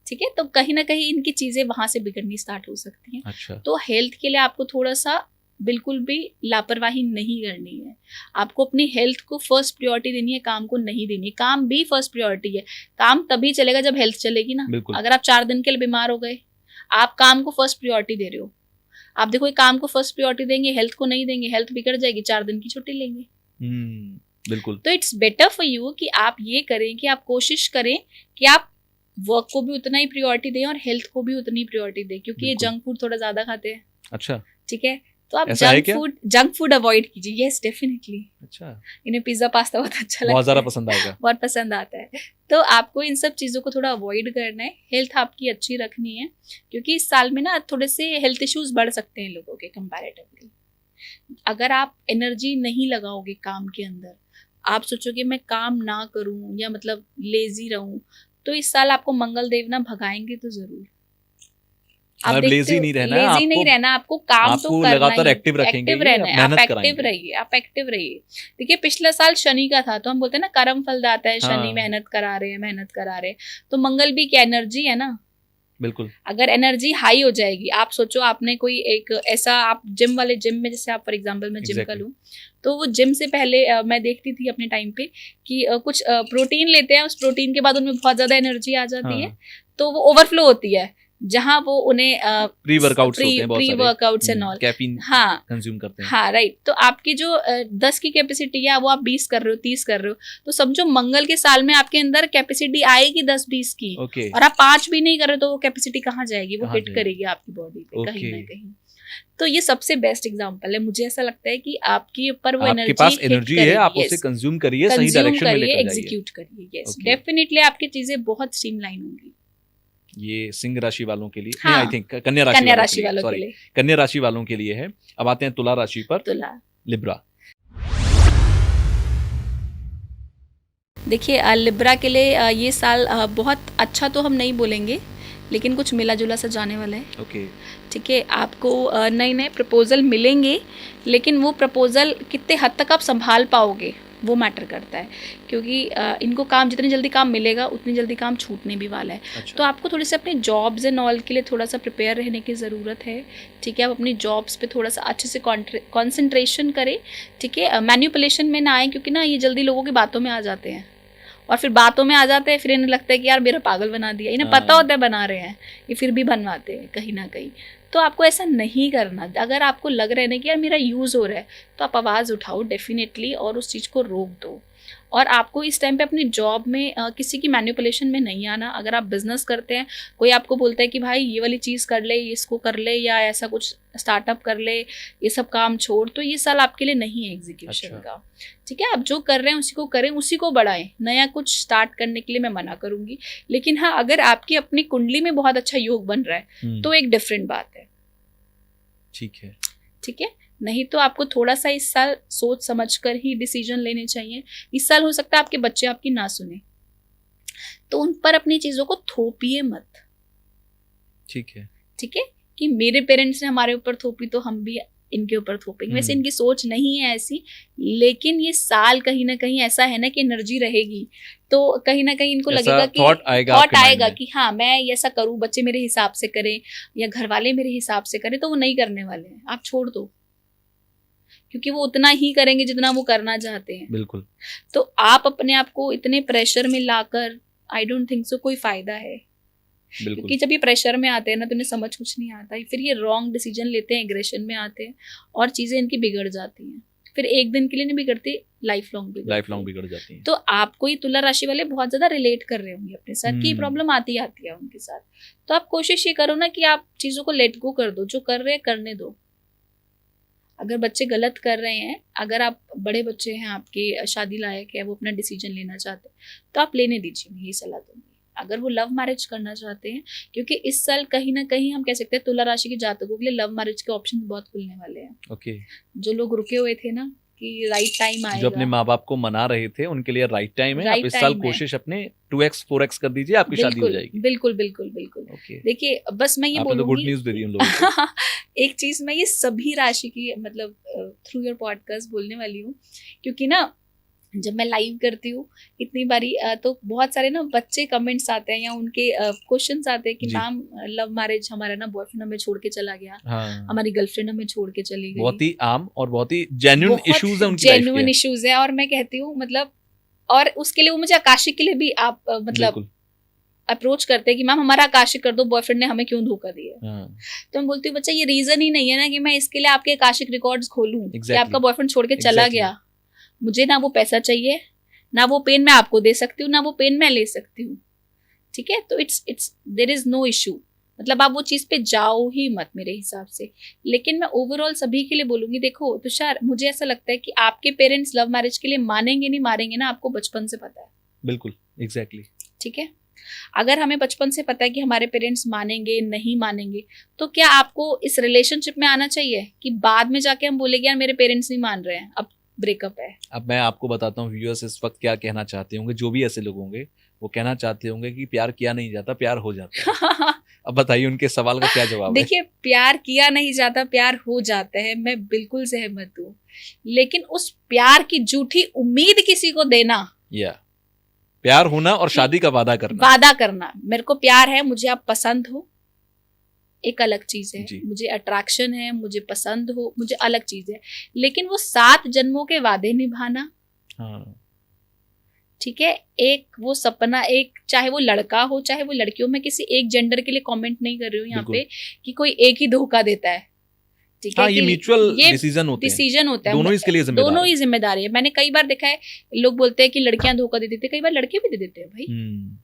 ठीक है, तो कहीं ना कहीं इनकी चीज़ें वहाँ से बिगड़नी स्टार्ट हो सकती हैं। अच्छा, तो हेल्थ के लिए आपको थोड़ा सा बिल्कुल भी लापरवाही नहीं करनी है। आपको अपनी हेल्थ को फर्स्ट प्रायोरिटी देनी है, काम को नहीं देनी है। काम भी फर्स्ट प्रायोरिटी है, काम तभी चलेगा जब हेल्थ चलेगी ना। बिल्कुल, अगर आप 4 दिन के लिए बीमार हो गए, आप काम को फर्स्ट प्रायोरिटी दे रहे हो, आप देखो ये काम को फर्स्ट प्रायोरिटी देंगे, हेल्थ को नहीं देंगे, हेल्थ बिगड़ जाएगी, 4 दिन की छुट्टी लेंगे। बिल्कुल। तो इट्स बेटर फॉर यू कि आप ये करें कि आप कोशिश करें कि आप वर्क को भी उतना ही प्रायोरिटी दें और हेल्थ को भी उतनी प्रायोरिटी दें, क्योंकि ये जंक फूड थोड़ा ज्यादा खाते हैं। अच्छा, ठीक है, तो आप जंक फूड अवॉइड कीजिए। Yes definitely. अच्छा, इन्हें पिज्जा पास्ता बहुत अच्छा लगता है, बहुत ज्यादा पसंद आएगा, बहुत पसंद आता है। तो आपको इन सब चीज़ों को थोड़ा अवॉइड करना है, हेल्थ आपकी अच्छी रखनी है, क्योंकि इस साल में ना थोड़े से हेल्थ इश्यूज बढ़ सकते हैं लोगों के कंपैरेटिवली। अगर आप एनर्जी नहीं लगाओगे काम के अंदर, आप सोचोगे मैं काम ना करूं या मतलब लेजी रहूं, तो इस साल आपको मंगल देव ना भगाएंगे तो जरूर। आप लेजी नहीं रहना है, लेजी नहीं रहना, आपको काम तो करना लगातार ही, एक्टिव रखेंगे, एक्टिव रहना है, आप मेहनत एक्टिव रहिए, आप एक्टिव रहिए। देखिए पिछला साल शनि का था, तो हम बोलते हैं ना कर्म फल दाता है शनि, मेहनत करा रहे हैं, मेहनत करा रहे हैं। तो मंगल भी क्या एनर्जी है ना, बिल्कुल। अगर एनर्जी हाई हो जाएगी, आप सोचो आपने कोई एक ऐसा, आप जिम में, जैसे आप फॉर एग्जांपल मैं जिम का लूँ, तो वो जिम से पहले मैं देखती थी अपने टाइम पे कि कुछ प्रोटीन लेते हैं, उस प्रोटीन के बाद उनमें बहुत ज्यादा एनर्जी आ जाती है, तो वो ओवरफ्लो होती है, जहाँ वो उन्हें प्री वर्कआउट्स होते हैं, बहुत सारे वर्कआउट्स एंड ऑल, कैफीन हाँ कंज्यूम करते हैं। हाँ राइट। तो आपकी जो 10 की कैपेसिटी है वो आप 20 कर रहे हो, 30 कर रहे हो, तो समझो मंगल के साल में आपके अंदर कैपेसिटी आएगी 10-20 की, और आप 5 भी नहीं कर रहे तो वो कैपेसिटी कहाँ जाएगी, वो हिट करेगी आपकी बॉडी पे कहीं ना कहीं। तो ये सबसे बेस्ट एग्जांपल है, मुझे ऐसा लगता है कि आपके ऊपर वो आपके पास एनर्जी है, आप उसे कंज्यूम करिए, सही डायरेक्शन में लेकर जाइए, एग्जीक्यूट करिए। यस डेफिनेटली आपकी चीजें बहुत स्ट्रीमलाइन होंगी। ये सिंह राशि वालों के लिए, हाँ, आई थिंक कन्या राशि वालों के लिए, कन्या राशि वालों के लिए है। अब आते हैं तुला राशि पर। तुला, लिब्रा। देखिए लिब्रा के लिए ये साल बहुत अच्छा तो हम नहीं बोलेंगे, लेकिन कुछ मिला जुला सा जाने वाला है। ओके, ठीक है, आपको नए नए प्रपोजल मिलेंगे, लेकिन वो प्रपोजल कितने हद तक आप संभाल पाओगे वो मैटर करता है, क्योंकि इनको काम, जितनी जल्दी काम मिलेगा उतनी जल्दी काम छूटने भी वाला है। अच्छा। तो आपको थोड़ी सी अपने जॉब्स एंड ऑल के लिए थोड़ा सा प्रिपेयर रहने की ज़रूरत है। ठीक है, आप अपनी जॉब्स पे थोड़ा सा अच्छे से कॉन्सेंट्रेशन करें। ठीक है, मैनिपुलेशन में ना आए, क्योंकि ना ये जल्दी लोगों की बातों में आ जाते हैं, और फिर बातों में आ जाते हैं, फिर इन्हें लगता है कि यार मेरा पागल बना दिया, इन्हें पता होता है बना रहे हैं, ये फिर भी बनवाते हैं कहीं ना कहीं। तो आपको ऐसा नहीं करना। अगर आपको लग रहा है ना कि यार मेरा यूज़ हो रहा है, तो आप आवाज़ उठाओ डेफिनेटली और उस चीज़ को रोक दो। और आपको इस टाइम पे अपनी जॉब में किसी की मैनिपुलेशन में नहीं आना। अगर आप बिजनेस करते हैं, कोई आपको बोलता है कि भाई ये वाली चीज़ कर ले, इसको कर ले, या ऐसा कुछ स्टार्टअप कर ले, ये सब काम छोड़, तो ये साल आपके लिए नहीं है एग्जीक्यूशन का। ठीक है, आप जो कर रहे हैं उसी को करें, उसी को बढ़ाएं। नया कुछ स्टार्ट करने के लिए मैं मना करूंगी, लेकिन हाँ अगर आपकी अपनी कुंडली में बहुत अच्छा योग बन रहा है तो एक डिफरेंट बात है। ठीक है, ठीक है, नहीं तो आपको थोड़ा सा इस साल सोच समझकर ही डिसीजन लेने चाहिए। इस साल हो सकता है आपके बच्चे आपकी ना सुने, तो उन पर अपनी चीजों को थोपिए मत। ठीक है, ठीक है, कि मेरे पेरेंट्स ने हमारे ऊपर थोपी तो हम भी इनके ऊपर थोपेंगे। वैसे इनकी सोच नहीं है ऐसी, लेकिन ये साल कहीं ना कहीं ऐसा है ना कि एनर्जी रहेगी, तो कहीं ना कहीं इनको लगेगा कि थॉट आएगा कि हाँ मैं ऐसा करूँ, बच्चे मेरे हिसाब से करें या घर वाले मेरे हिसाब से करें, तो वो नहीं करने वाले हैं। आप छोड़ दो, क्योंकि वो उतना ही करेंगे जितना वो करना चाहते हैं। बिल्कुल। तो आप अपने आप को इतने प्रेशर में लाकर, आई डोंट थिंक सो कोई फायदा है। क्योंकि जब ये प्रेशर में आते हैं ना तो इन्हें समझ कुछ नहीं आता, फिर ये रॉन्ग डिसीजन लेते हैं, एग्रेशन में आते हैं और चीजें इनकी बिगड़ जाती हैं। फिर एक दिन के लिए नहीं बिगड़ती, लाइफ लॉन्ग बिगड़ जाती है। तो आपको ये तुला राशि वाले बहुत ज्यादा रिलेट कर रहे होंगे अपने साथ कि प्रॉब्लम आती है उनके साथ। तो आप कोशिश ये करो ना कि आप चीजों को लेट गो कर दो, जो कर रहे हैं करने दो। अगर बच्चे गलत कर रहे हैं, अगर आप बड़े बच्चे हैं, आपके शादी लायक है, वो अपना डिसीजन लेना चाहते हैं, तो आप लेने दीजिए, मैं यही सलाह दूंगी। अगर वो लव मैरिज करना चाहते हैं, क्योंकि इस साल कहीं ना कहीं हम कह सकते हैं तुला राशि के जातकों के लिए लव मैरिज के ऑप्शन बहुत खुलने वाले हैं। ओके। जो लोग रुके हुए थे ना कि राइट टाइम आएगा, जो अपने माँ बाप को मना रहे थे, उनके लिए राइट टाइम है। आप इस साल कोशिश अपने 2x 4x कर दीजिए, आपकी शादी हो जाएगी। बिल्कुल बिल्कुल बिल्कुल। देखिए बस मैं ये बोलूंगी, गुड न्यूज़ दे दी उन लोगों को। एक चीज मैं ये सभी राशि की मतलब थ्रू योर पॉडकास्ट बोलने वाली हूँ, क्योंकि ना जब मैं लाइव करती हूँ इतनी बारी तो बहुत सारे ना बच्चे कमेंट्स आते हैं या उनके क्वेश्चंस आते हैं कि मैम लव मैरिज, हमारा ना बॉयफ्रेंड हमें छोड़ के चला गया, हमारी गर्लफ्रेंड हमें छोड़ के चली गई। बहुत ही आम और बहुत ही जेन्युइन इश्यूज है उनकी लाइफ के। जेन्युइन इश्यूज है, और मैं कहती हूँ मतलब, और उसके लिए वो मुझे आकाशिक के लिए भी आप मतलब अप्रोच करते हैं कि मैम हमारा आकाशिक कर दो, बॉयफ्रेंड ने हमें क्यों धोखा दिया। तो मैं बोलती हूँ बच्चा ये रीजन ही नहीं है ना कि मैं इसके लिए आपके आकाशिक रिकॉर्ड्स खोलूं कि आपका बॉयफ्रेंड छोड़ के चला गया। मुझे ना वो पैसा चाहिए, ना वो पेन मैं आपको दे सकती हूँ, ना वो पेन मैं ले सकती हूँ। ठीक है, तो it's there is no issue, मतलब आप वो चीज पे जाओ ही मत मेरे हिसाब से। लेकिन मैं ओवरऑल सभी के लिए बोलूंगी, देखो तुषार, मुझे ऐसा लगता है कि आपके पेरेंट्स लव मैरिज के लिए मानेंगे नहीं मारेंगे ना, आपको बचपन से पता है। बिल्कुल, एग्जैक्टली। ठीक है, अगर हमें बचपन से पता है कि हमारे पेरेंट्स मानेंगे नहीं मानेंगे, तो क्या आपको इस रिलेशनशिप में आना चाहिए कि बाद में जाके हम बोलेंगे यार मेरे पेरेंट्स नहीं मान रहे हैं, अब ब्रेकअप है। अब मैं आपको बताता हूँ व्यूअर्स इस वक्त क्या कहना चाहते होंगे, जो भी ऐसे लोग होंगे वो कहना चाहते होंगे कि प्यार किया नहीं जाता, प्यार हो जाता है। अब बताइए उनके सवाल का क्या जवाब है? देखिए, प्यार किया नहीं जाता, प्यार हो जाता है, मैं बिल्कुल सहमत हूँ। लेकिन उस प्यार की झूठी उम्मीद किसी को देना, या प्यार होना और शादी का वादा करना, मेरे को प्यार है, मुझे आप पसंद हो, एक अलग चीज है। जी। मुझे अट्रैक्शन है, मुझे पसंद हो, मुझे अलग चीज है। लेकिन वो 7 जन्मों के वादे निभाना, हाँ, ठीक है, एक वो सपना, एक चाहे वो लड़का हो चाहे वो लड़की हो, मैं किसी एक जेंडर के लिए कमेंट नहीं कर रही हूँ यहाँ पे कि कोई एक ही धोखा देता है। ठीक है, ये म्यूचुअल डिसीजन होता है, दोनों इसके लिए जिम्मेदार, दोनों ही जिम्मेदारी है। मैंने कई बार देखा है, लोग बोलते हैं कि लड़कियां धोखा दे देती है, कई बार लड़के भी दे देते हैं भाई।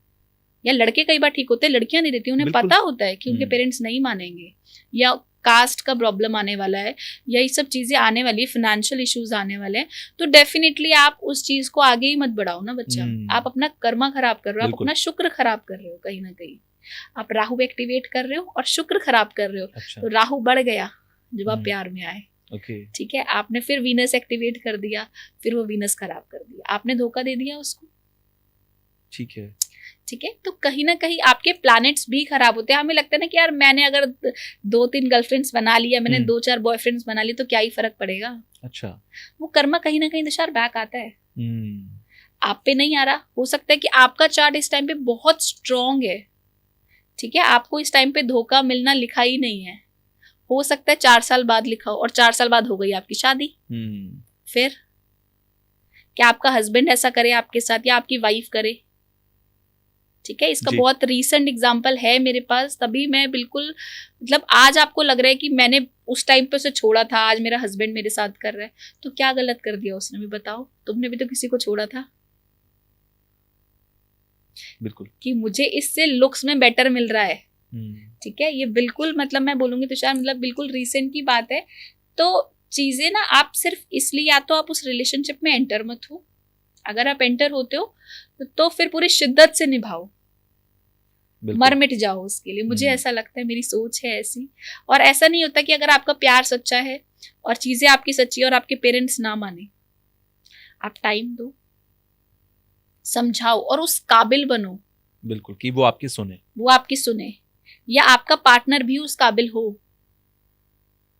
या लड़के कई बार ठीक होते हैं, लड़कियां नहीं देती, उन्हें पता होता है कि उनके पेरेंट्स नहीं मानेंगे, या कास्ट का प्रॉब्लम आने वाला है, या ये सब चीजें आने वाली है, फाइनेंशियल इश्यूज आने वाले हैं, तो डेफिनेटली आप उस चीज को आगे ही मत बढ़ाओ ना बच्चा। आप अपना कर्मा खराब कर रहे हो, आप अपना शुक्र खराब कर रहे हो, कहीं ना कहीं आप राहु एक्टिवेट कर रहे हो और शुक्र खराब कर रहे हो। अच्छा। तो राहु बढ़ गया जब आप प्यार में आए, ठीक है, आपने फिर वीनस एक्टिवेट कर दिया, फिर वो वीनस खराब कर दिया, आपने धोखा दे दिया उसको। ठीक है, तो कहीं ना कहीं आपके प्लैनेट्स भी खराब होते हैं। हमें लगता है ना कि यार मैंने अगर 2-3 गर्लफ्रेंड्स बना लिया, मैंने 2-4 बॉयफ्रेंड्स बना लिए, तो क्या ही फर्क पड़ेगा। अच्छा, वो कर्मा कहीं ना कहीं दशार बैक आता है, आप पे नहीं आ रहा। हो सकता है कि आपका चार्ट इस टाइम पे बहुत स्ट्रांग है, ठीक है, आपको इस टाइम पे धोखा मिलना लिखा ही नहीं है, हो सकता है 4 साल बाद लिखा हो, और 4 साल बाद हो गई आपकी शादी। फिर क्या आपका हस्बैंड ऐसा करे आपके साथ, या आपकी वाइफ करे? ठीक है, इसका बहुत रीसेंट एग्जांपल है मेरे पास, तभी मैं बिल्कुल, मतलब आज आपको लग रहा है कि मैंने उस टाइम पे उसे छोड़ा था, आज मेरा हस्बैंड मेरे साथ कर रहा है, तो क्या गलत कर दिया उसने भी बताओ? तुमने भी तो किसी को छोड़ा था। बिल्कुल, कि मुझे इससे लुक्स में बेटर मिल रहा है। ठीक है, ये बिल्कुल, मतलब मैं बोलूंगी तुषार, मतलब बिल्कुल रीसेंट की बात है। तो चीजें ना, आप सिर्फ इसलिए, या तो आप उस रिलेशनशिप में एंटर मत हो, अगर आप एंटर होते हो तो फिर पूरी शिद्दत से निभाओ, मर मिट जाओ उसके लिए। मुझे ऐसा लगता है, मेरी सोच है ऐसी। और ऐसा नहीं होता कि अगर आपका प्यार सच्चा है और चीजें आपकी सच्ची और आपके पेरेंट्स ना माने, आप टाइम दो, समझाओ और उस काबिल बनो, बिल्कुल, कि वो आपकी सुने, या आपका पार्टनर भी उस काबिल हो।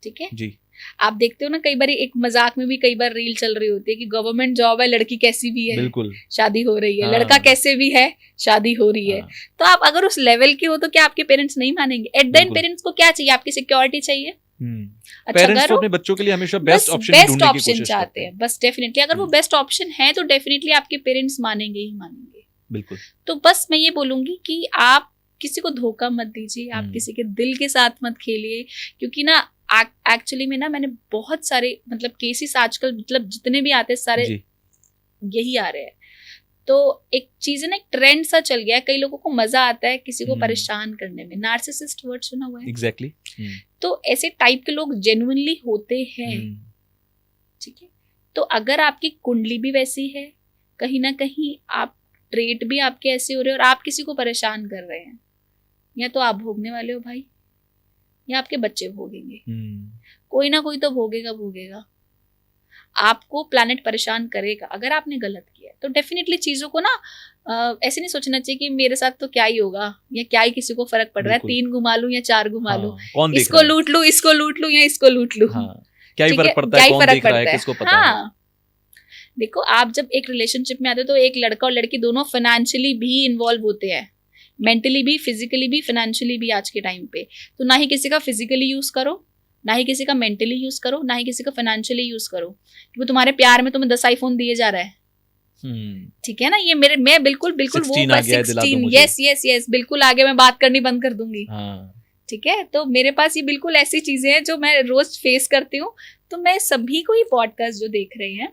ठीक है जी। आप देखते हो ना, कई बार एक मजाक में भी कई बार रील चल रही होती है कि गवर्नमेंट जॉब है, लड़की कैसी भी है, बिल्कुल, शादी हो रही है, लड़का कैसे भी है, शादी हो रही है। तो आप अगर उस लेवल के हो तो क्या आपके पेरेंट्स नहीं मानेंगे? एट द एंड पेरेंट्स को क्या चाहिए? आपकी सिक्योरिटी चाहिए। अच्छा, पेरेंट्स तो अपने बच्चों के लिए हमेशा बेस्ट ऑप्शन चाहते हैं, बस डेफिनेटली अगर वो बेस्ट ऑप्शन है तो डेफिनेटली आपके पेरेंट्स मानेंगे ही मानेंगे। बिल्कुल। तो बस मैं ये बोलूंगी कि आप किसी को धोखा मत दीजिए, आप किसी के दिल के साथ मत खेलिए, क्योंकि ना एक्चुअली में ना मैंने बहुत सारे मतलब केसेस आजकल, मतलब जितने भी आते हैं सारे यही आ रहे हैं। तो एक चीज है ना, एक ट्रेंड सा चल गया है, कई लोगों को मजा आता है किसी को परेशान करने में। नार्सिसिस्ट वर्ड सुना हुआ है? एग्जैक्टली। तो ऐसे टाइप के लोग जेन्युइनली होते हैं। ठीक है, तो अगर आपकी कुंडली भी वैसी है, कहीं ना कहीं आप ट्रेट भी आपके ऐसे हो रहे हैं और आप किसी को परेशान कर रहे हैं, या तो आप भोगने वाले हो भाई, या आपके बच्चे भोगेंगे। कोई ना कोई तो भोगेगा। आपको प्लैनेट परेशान करेगा अगर आपने गलत किया। तो डेफिनेटली चीजों को ना ऐसे नहीं सोचना चाहिए कि मेरे साथ तो क्या ही होगा, या क्या ही किसी को फर्क पड़ रहा है, 3 घुमा लूं या 4 घुमा लूं, इसको लूट लूं, इसको लूट लूं, या इसको लूट लूं, क्या ही फर्क पड़ता है, कौन देख रहा है, किसको पता है। देखो, आप जब एक रिलेशनशिप में आते हो तो एक लड़का और लड़की दोनों फाइनेंशियली भी इन्वॉल्व होते हैं, मेंटली भी, फिजिकली भी, फाइनेंशियली भी। आज के टाइम पे तो ना ही किसी का फिजिकली यूज करो, ना ही किसी का मेंटली यूज करो, ना ही किसी का फाइनेंशियली यूज करो। वो तुम्हारे प्यार में तुम्हें 10 आईफोन दिए जा रहा है, ठीक है ना, ये मैं बिल्कुल वो 16 यस बिल्कुल आगे मैं बात करनी बंद कर दूंगी। ठीक है, तो मेरे पास ये बिल्कुल ऐसी चीजें हैं जो मैं रोज फेस करती हूँ। तो मैं सभी को ही पॉडकास्ट जो देख रहे हैं,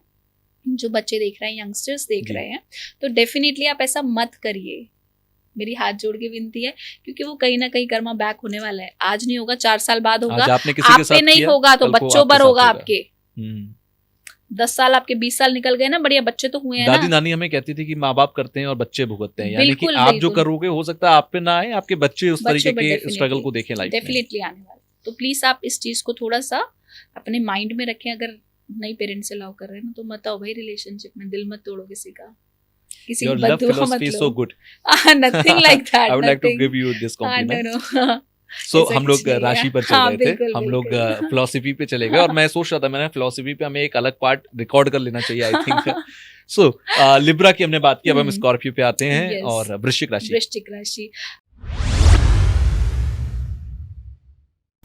जो बच्चे देख रहे हैं, यंगस्टर्स देख रहे हैं, तो डेफिनेटली आप ऐसा मत करिए, मेरी हाथ जोड़ के विनती है, क्योंकि वो कहीं ना कहीं कर्मा बैक होने वाला है। आज नहीं होगा, 4 साल बाद होगा, आप पे नहीं होगा तो बच्चों पर होगा आपके। 10 साल आपके 20 साल निकल गए ना, बढ़िया बच्चे तो हुए हैं ना। दादी नानी हमें कहती थी कि माँ बाप करते हैं और बच्चे भुगतते हैं, यानी कि आप जो करोगे हो सकता है आप पे ना आए, आपके बच्चे उस तरीके के स्ट्रगल को देखें लाइफ में। डेफिनेटली आने वाला। तो प्लीज आप इस चीज को थोड़ा सा अपने माइंड में रखें। अगर नई पेरेंट्स से लव कर रहे हैं ना, तो मत आओ भाई रिलेशनशिप में, दिल मत तोड़ो किसी का, किसी की बद्दुआ मत लो। So good. Nothing like that. I would like to give you this compliment. No. So हम लोग राशि पर चल रहे थे, हम लोग फिलोसफी पे चले गए, और मैं सोच रहा था मैंने फिलोसफी पे हमें एक अलग पार्ट रिकॉर्ड कर लेना चाहिए आई थिंक। सो लिब्रा की हमने बात की, अब हम स्कॉर्पियो पे आते हैं और वृश्चिक राशि।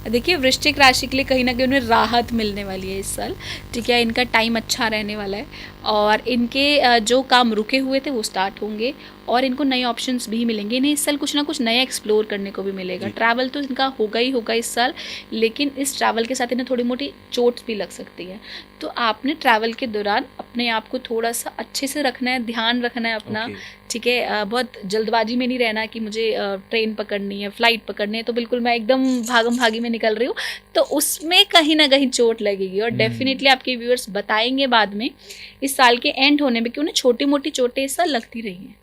देखिए वृश्चिक राशि के लिए कहीं ना कहीं उन्हें राहत मिलने वाली है इस साल। ठीक है, इनका टाइम अच्छा रहने वाला है, और इनके जो काम रुके हुए थे वो स्टार्ट होंगे, और इनको नए ऑप्शंस भी मिलेंगे। इन्हें इस साल कुछ ना कुछ नया एक्सप्लोर करने को भी मिलेगा। ट्रैवल तो इनका होगा ही होगा इस साल, लेकिन इस ट्रैवल के साथ इन्हें थोड़ी मोटी चोट भी लग सकती है। तो आपने ट्रैवल के दौरान अपने आप को थोड़ा सा अच्छे से रखना है, ध्यान रखना है अपना। ठीक है, बहुत जल्दबाजी में नहीं रहना कि मुझे ट्रेन पकड़नी है, फ्लाइट पकड़नी है, तो बिल्कुल मैं एकदम भागम भागी में निकल रही हूँ, तो उसमें कहीं ना कहीं चोट लगेगी। और डेफिनेटली आपके व्यूअर्स बताएंगे बाद में इस साल के एंड होने में कि उन्हें छोटी मोटी चोटें इस साल लगती रही हैं।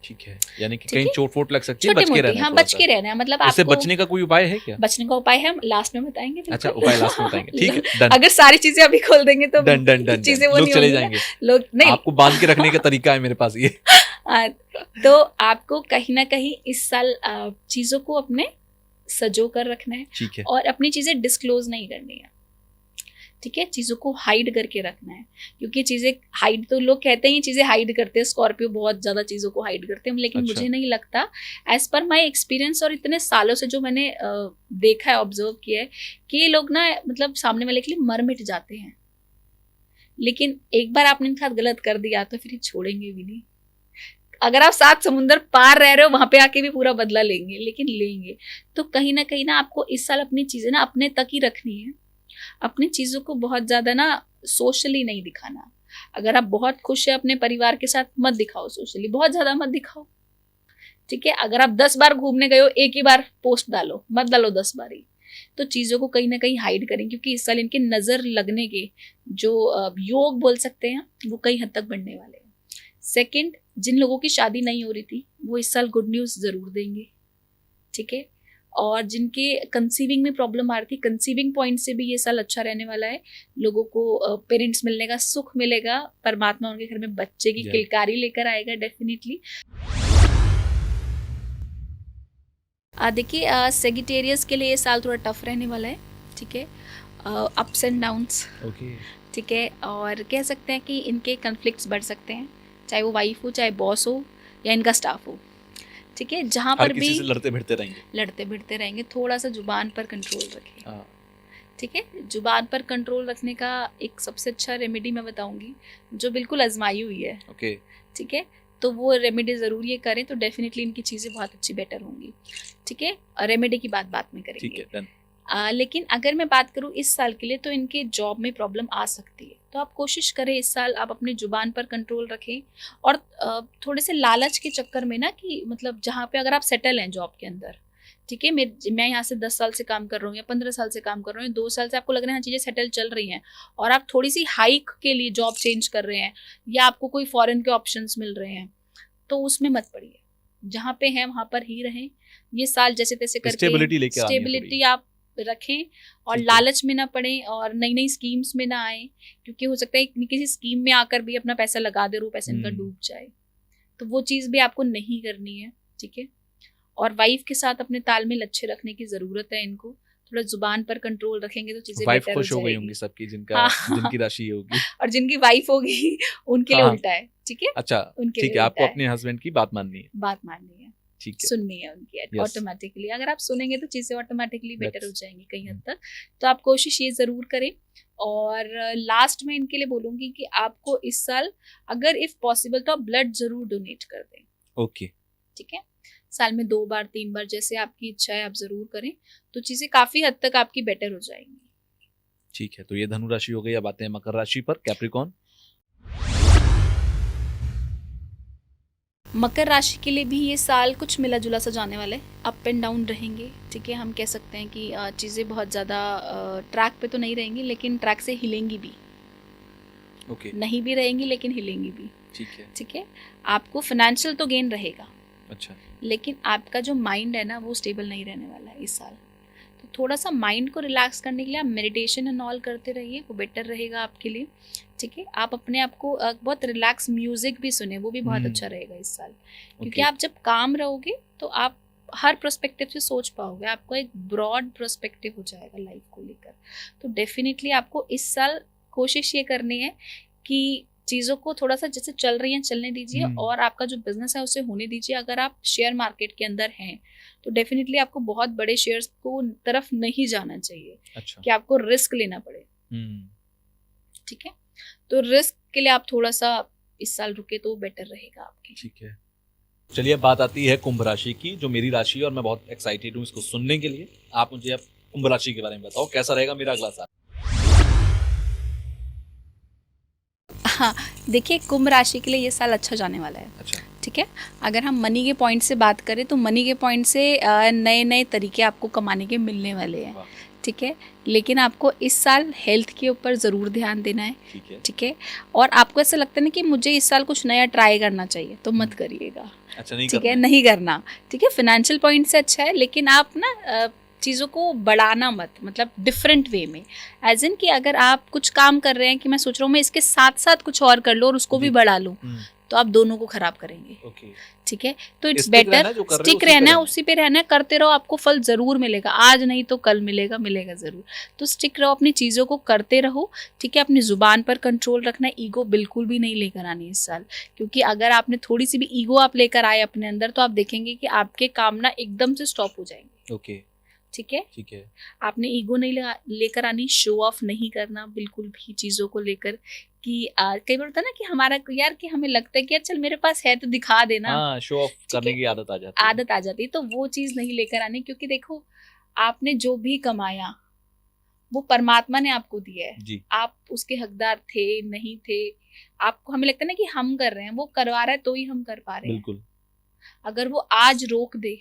ठीक है, यानी कि कहीं चोट फोट लग सकती है, बच के रहना है। हाँ, बच के रहना है। मतलब इससे बचने का कोई उपाय है क्या? बचने का उपाय हम लास्ट में बताएंगे। अच्छा, उपाय लास्ट में बताएंगे, ठीक है, डन। अगर सारी चीजें अभी खोल देंगे तो चीजें वो लोग चले जाएंगे, लोग नहीं। आपको बांध के रखने का तरीका है मेरे पास ये। तो आपको कहीं ना कहीं इस साल चीजों को अपने सजो कर रखना है, ठीक है, और अपनी चीजें डिस्क्लोज नहीं करनी है। ठीक है, चीज़ों को हाइड करके रखना है, क्योंकि चीज़ें हाइड, तो लोग कहते हैं ये चीज़ें हाइड करते हैं, स्कॉर्पियो बहुत ज़्यादा चीज़ों को हाइड करते हैं, लेकिन मुझे नहीं लगता। एज पर माई एक्सपीरियंस और इतने सालों से जो मैंने देखा है, ऑब्जर्व किया है, कि ये लोग ना मतलब सामने वाले के लिए मर मिट जाते हैं, लेकिन एक बार आपने इनके साथ गलत कर दिया तो फिर ये छोड़ेंगे भी नहीं। अगर आप 7 समुंदर पार रह रहे हो, वहां पे आके भी पूरा बदला लेंगे, लेकिन लेंगे। तो कहीं ना आपको इस साल अपनी चीज़ें ना अपने तक ही रखनी है। अपनी चीज़ों को बहुत ज़्यादा ना सोशली नहीं दिखाना। अगर आप बहुत खुश है अपने परिवार के साथ, मत दिखाओ सोशली, बहुत ज़्यादा मत दिखाओ। ठीक है, अगर आप 10 बार घूमने गए हो, एक ही बार पोस्ट डालो, मत डालो 10 बार ही। तो चीज़ों को कहीं ना कहीं हाइड करें, क्योंकि इस साल इनके नज़र लगने के जो योग बोल सकते हैं वो कई हद तक बढ़ने वाले हैं। सेकेंड, जिन लोगों की शादी नहीं हो रही थी वो इस साल गुड न्यूज़ ज़रूर देंगे। ठीक है, और जिनके कंसीविंग में प्रॉब्लम आ रही थी, कंसीविंग पॉइंट से भी ये साल अच्छा रहने वाला है। लोगों को पेरेंट्स मिलने का सुख मिलेगा, परमात्मा उनके घर में बच्चे की किलकारी लेकर आएगा डेफिनेटली। देखिए सेगिटेरियस के लिए ये साल थोड़ा टफ रहने वाला है। ठीक है, अप्स एंड डाउन्स। ठीक है, और कह सकते हैं कि इनके कन्फ्लिक्ट्स बढ़ सकते हैं, चाहे वो वाइफ हो, चाहे बॉस हो, या इनका स्टाफ हो। ठीक है, जहाँ पर भी लड़ते भिड़ते रहेंगे, थोड़ा सा जुबान पर कंट्रोल रखें। ठीक है, जुबान पर कंट्रोल रखने का एक सबसे अच्छा रेमेडी मैं बताऊंगी, जो बिल्कुल आजमाई हुई है। ओके, ठीक है, तो वो रेमेडी ज़रूर ये करें तो डेफिनेटली इनकी चीज़ें बहुत अच्छी बेटर होंगी। ठीक है, और रेमेडी की बात में करेंगे। ठीक है, डन। लेकिन अगर मैं बात करूँ इस साल के लिए, तो इनके जॉब में प्रॉब्लम आ सकती है, तो आप कोशिश करें इस साल आप अपनी जुबान पर कंट्रोल रखें, और थोड़े से लालच के चक्कर में ना, कि मतलब जहाँ पे अगर आप सेटल हैं जॉब के अंदर, ठीक है, मैं यहाँ से 10 साल से काम कर रहा हूँ या 15 साल से काम कर रहा हूँ, 2 साल से आपको लग रहा है चीज़ें सेटल चल रही हैं, और आप थोड़ी सी हाइक के लिए जॉब चेंज कर रहे हैं, या आपको कोई फॉरेन के ऑप्शंस मिल रहे हैं, तो उसमें मत पड़िए। जहाँ पे हैं वहाँ पर ही रहें। ये साल जैसे तैसे करके स्टेबिलिटी आप रखें, और लालच में ना पड़े, और नई नई स्कीम्स में ना आए, क्योंकि हो सकता है किसी स्कीम में आकर भी अपना पैसा लगा दे, रो पैसा इनका डूब जाए, तो वो चीज़ भी आपको नहीं करनी है। ठीक है, और वाइफ के साथ अपने तालमेल अच्छे रखने की ज़रूरत है इनको, थोड़ा जुबान पर कंट्रोल रखेंगे तो चीज़ें बेटर हो जाएगी। सबकी जिनकी राशि होगी और जिनकी वाइफ होगी उनके लिए उल्टा है। ठीक है, अच्छा, ठीक है, आपको अपने हस्बैंड की बात माननी है, ठीक है, सुननी है उनकी ऑटोमेटिकली। अगर आप सुनेंगे तो चीज़ें ऑटोमेटिकली बेटर हो जाएंगी कहीं हद तक। तो आप कोशिश ये ज़रूर करें, और लास्ट में इनके लिए बोलूंगी कि आपको इस साल अगर इफ पॉसिबल तो आप ब्लड जरूर डोनेट कर दें। ओके, ठीक है, साल में 2 बार 3 बार जैसे आपकी इच्छा है आप जरूर करें, तो चीजें काफी हद तक आपकी बेटर हो जाएंगी। ठीक है, तो ये धनु राशि हो गई। अब आते हैं मकर राशि पर, कैप्रिकॉर्न। मकर राशि के लिए भी ये साल कुछ मिला जुला सा जाने वाला है, अप एंड डाउन रहेंगे। ठीक है, हम कह सकते हैं कि चीज़ें बहुत ज़्यादा ट्रैक पे तो नहीं रहेंगी, लेकिन ट्रैक से हिलेंगी भी। ओके, नहीं भी रहेंगी लेकिन हिलेंगी भी। ठीक है, ठीक है, आपको फाइनेंशियल तो गेन रहेगा, अच्छा, लेकिन आपका जो माइंड है ना वो स्टेबल नहीं रहने वाला है इस साल। तो थोड़ा सा माइंड को रिलैक्स करने के लिए आप मेडिटेशन एंड ऑल करते रहिए, वो बेटर रहेगा आपके लिए। ठीक है, आप अपने आप को बहुत रिलैक्स म्यूजिक भी सुने, वो भी बहुत अच्छा रहेगा इस साल, क्योंकि आप जब काम रहोगे तो आप हर पर्सपेक्टिव से सोच पाओगे, आपको एक ब्रॉड पर्सपेक्टिव हो जाएगा लाइफ को लेकर। तो डेफिनेटली आपको इस साल कोशिश ये करनी है कि चीज़ों को थोड़ा सा जैसे चल रही हैं चलने दीजिए, और आपका जो बिजनेस है उसे होने दीजिए। अगर आप शेयर मार्केट के अंदर हैं तो डेफिनेटली आपको बहुत बड़े शेयर्स को तरफ नहीं जाना चाहिए। अच्छा, कि आपको रिस्क लेना पड़े। ठीक है, तो रिस्क के लिए आप थोड़ा सा इस साल रुके तो बेटर रहेगा आपके। ठीक है, चलिए अब बात आती है कुंभ राशि की, जो मेरी राशि है और मैं बहुत एक्साइटेड हूँ इसको सुनने के लिए। आप मुझे अब कुंभ राशि के बारे में बताओ, कैसा रहेगा मेरा अगला साल। हाँ, देखिए कुंभ राशि के लिए ये साल अच्छा जाने वाला है। अच्छा, ठीक है, अगर हम मनी के पॉइंट से बात करें तो मनी के पॉइंट से नए नए तरीके आपको कमाने के मिलने वाले हैं। ठीक है, लेकिन आपको इस साल हेल्थ के ऊपर ज़रूर ध्यान देना है। ठीक है, और आपको ऐसा लगता है ना कि मुझे इस साल कुछ नया ट्राई करना चाहिए, तो मत करिएगा। अच्छा, नहीं, ठीक है, नहीं करना। ठीक है, फाइनेंशियल पॉइंट से अच्छा है, लेकिन आप ना चीज़ों को बढ़ाना मत, मतलब डिफरेंट वे में। एज इन कि अगर आप कुछ काम कर रहे हैं कि मैं सोच रहा हूँ मैं इसके साथ साथ कुछ और कर लूँ और उसको भी बढ़ा लूँ, तो आप दोनों को खराब करेंगे। ठीक है, तो इट्स बेटर स्टिक रहना है, उसी पे रहना है, करते रहो, आपको फल जरूर मिलेगा, आज नहीं तो कल मिलेगा, मिलेगा जरूर। तो स्टिक रहो, अपनी चीज़ों को करते रहो। ठीक है, अपनी जुबान पर कंट्रोल रखना है, ईगो बिल्कुल भी नहीं लेकर आनी इस साल, क्योंकि अगर आपने थोड़ी सी भी ईगो आप लेकर आए अपने अंदर तो आप देखेंगे कि आपके काम ना एकदम से स्टॉप हो जाएंगे। ओके, ठीक है, ठीक है, आपने ईगो नहीं लेकर आनी, शो ऑफ नहीं करना बिल्कुल भी चीज़ों को लेकर, कि कई बार होता है ना कि हमारा यार कि हमें लगता है कि यार चल मेरे पास है तो दिखा देना, शो ऑफ करने की आदत आ जाती है, तो वो चीज़ नहीं लेकर आनी। क्योंकि देखो, आपने जो भी कमाया वो परमात्मा ने आपको दिया है जी। आप उसके हकदार थे नहीं थे, आपको हमें लगता है ना कि हम कर रहे हैं, वो करवा रहा है तो ही हम कर पा रहे हैं। बिल्कुल, अगर वो आज रोक दे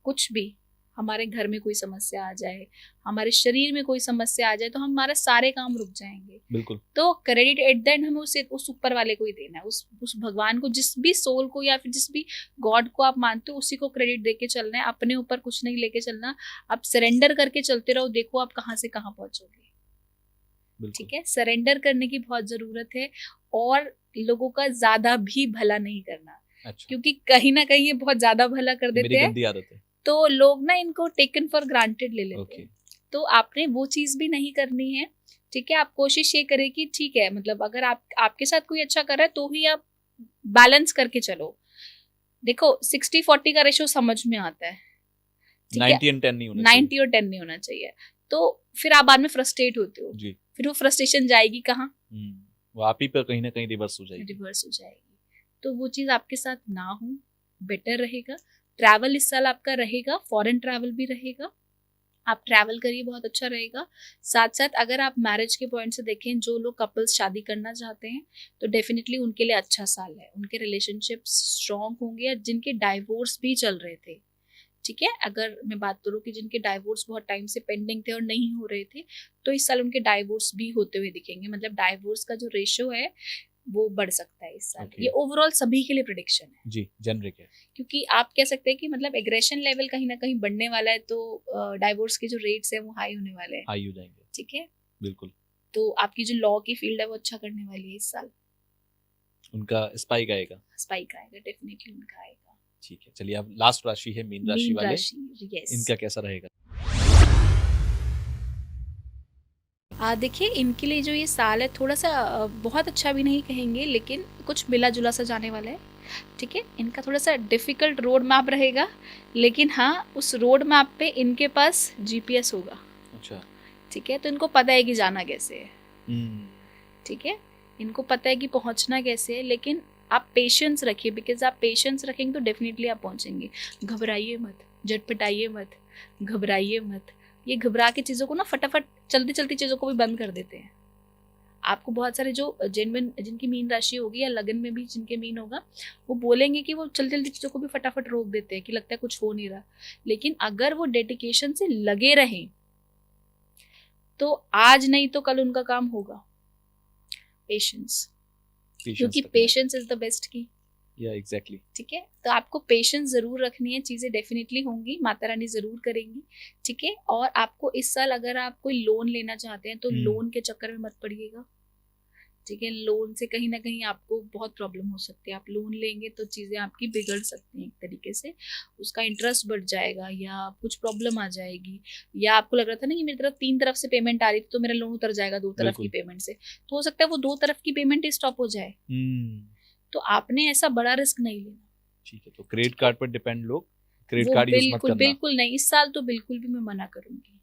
कुछ भी, हमारे घर में कोई समस्या आ जाए, हमारे शरीर में कोई समस्या आ जाए, तो हमारे सारे काम रुक जाएंगे। बिल्कुल, तो क्रेडिट एट द एंड हमें उस ऊपर वाले को ही देना है, उस भगवान को, जिस भी सोल को या फिर जिस भी गॉड को आप मानते हो, उसी को क्रेडिट देके चलना है, अपने ऊपर कुछ नहीं लेके चलना। आप सरेंडर करके चलते रहो, देखो आप कहाँ से कहाँ पहुंचोगे। ठीक है, सरेंडर करने की बहुत जरूरत है, और लोगों का ज्यादा भी भला नहीं करना। अच्छा, क्योंकि कहीं ना कहीं ये बहुत ज्यादा भला कर देते हैं, तो लोग ना इनको टेकन फॉर ग्रांटेड ले लेते हैं। तो आपने वो चीज़ भी नहीं करनी है। ठीक है, आप कोशिश ये करें कि ठीक है, मतलब अगर आपके साथ कोई अच्छा कर रहा है तो ही आप बैलेंस करके चलो। देखो 60-40 का रेशो समझ में आता है, 90 और 10 नहीं होना चाहिए। तो फिर आप बाद में फ्रस्ट्रेट होते हो जी। फिर वो फ्रस्ट्रेशन जाएगी कहाँ, वो आप ही पर कहीं ना कहीं रिवर्स हो जाएगी। तो वो चीज़ आपके साथ ना हो, बेटर रहेगा। ट्रैवल इस साल आपका रहेगा, फॉरेन ट्रैवल भी रहेगा, आप ट्रैवल करिए, बहुत अच्छा रहेगा। साथ साथ अगर आप मैरिज के पॉइंट से देखें, जो लोग कपल्स शादी करना चाहते हैं तो डेफिनेटली उनके लिए अच्छा साल है, उनके रिलेशनशिप्स स्ट्रॉन्ग होंगे, या जिनके डाइवोर्स भी चल रहे थे। ठीक है, अगर मैं बात करूँ कि जिनके डाइवोर्स बहुत टाइम से पेंडिंग थे और नहीं हो रहे थे, तो इस साल उनके डाइवोर्स भी होते हुए दिखेंगे। मतलब डाइवोर्स का जो रेशियो है वो बढ़ सकता है इस साल। ये ओवरऑल सभी के लिए प्रेडिक्शन है जी, जेनरिक है, क्योंकि आप कह सकते हैं कि मतलब एग्रेशन लेवल कहीं ना कहीं बढ़ने वाला है, तो डाइवोर्स के जो रेट्स है वो हाई होने वाले हैं, हाई हो जाएंगे। ठीक है, बिल्कुल। तो आपकी जो लॉ की फील्ड है वो अच्छा करने वाली है इस साल, उनका स्पाइक आएगा डेफिनेटली उनका आएगा। ठीक है, चलिए अब लास्ट राशि है मीन राशि वाले, इनका कैसा रहेगा? देखिए, इनके लिए जो ये साल है थोड़ा सा बहुत अच्छा भी नहीं कहेंगे, लेकिन कुछ मिला जुला सा जाने वाला है। ठीक है, इनका थोड़ा सा डिफ़िकल्ट रोड मैप रहेगा, लेकिन हाँ, उस रोड मैप पे इनके पास GPS होगा। अच्छा, ठीक है, तो इनको पता है कि जाना कैसे है, हम्म, ठीक है, इनको पता है कि पहुंचना कैसे है, लेकिन आप पेशेंस रखिए, बिकॉज आप पेशेंस रखेंगे तो डेफिनेटली आप पहुंचेंगे। घबराइए मत, झटपटाइए मत, घबराइए मत। ये घबरा के चीज़ों को ना फटाफट चलती चलती चीज़ों को भी बंद कर देते हैं। आपको बहुत सारे जो जेन्युइन जिनकी मीन राशि होगी या लगन में भी जिनके मीन होगा, वो बोलेंगे कि वो चलती चलती चीज़ों को भी फटाफट रोक देते हैं कि लगता है कुछ हो नहीं रहा। लेकिन अगर वो डेडिकेशन से लगे रहें तो आज नहीं तो कल उनका काम होगा। पेशेंस, क्योंकि पेशेंस इज द बेस्ट की। या एग्जैक्टली। ठीक है, तो आपको पेशेंस जरूर रखनी है, चीजें डेफिनेटली होंगी, माता रानी जरूर करेंगी। ठीक है, और आपको इस साल अगर आप कोई लोन लेना चाहते हैं तो लोन के चक्कर में मत पड़िएगा। ठीक है, लोन से कहीं ना कहीं आपको बहुत प्रॉब्लम हो सकती है। आप लोन लेंगे तो चीजें आपकी बिगड़ सकती हैं एक तरीके से, उसका इंटरेस्ट बढ़ जाएगा या कुछ प्रॉब्लम आ जाएगी, या आपको लग रहा था ना कि मेरी तरफ 3 तरफ से पेमेंट आ रही थी तो मेरा लोन उतर जाएगा 2 तरफ की पेमेंट से, तो हो सकता है वो 2 तरफ की पेमेंट ही स्टॉप हो जाए। तो आपने ऐसा बड़ा रिस्क नहीं लेना। ठीक है, तो क्रेडिट कार्ड पर डिपेंड लोग क्रेडिट कार्ड यूज मत करना। बिल्कुल नहीं, इस साल तो बिल्कुल भी मैं मना करूंगी।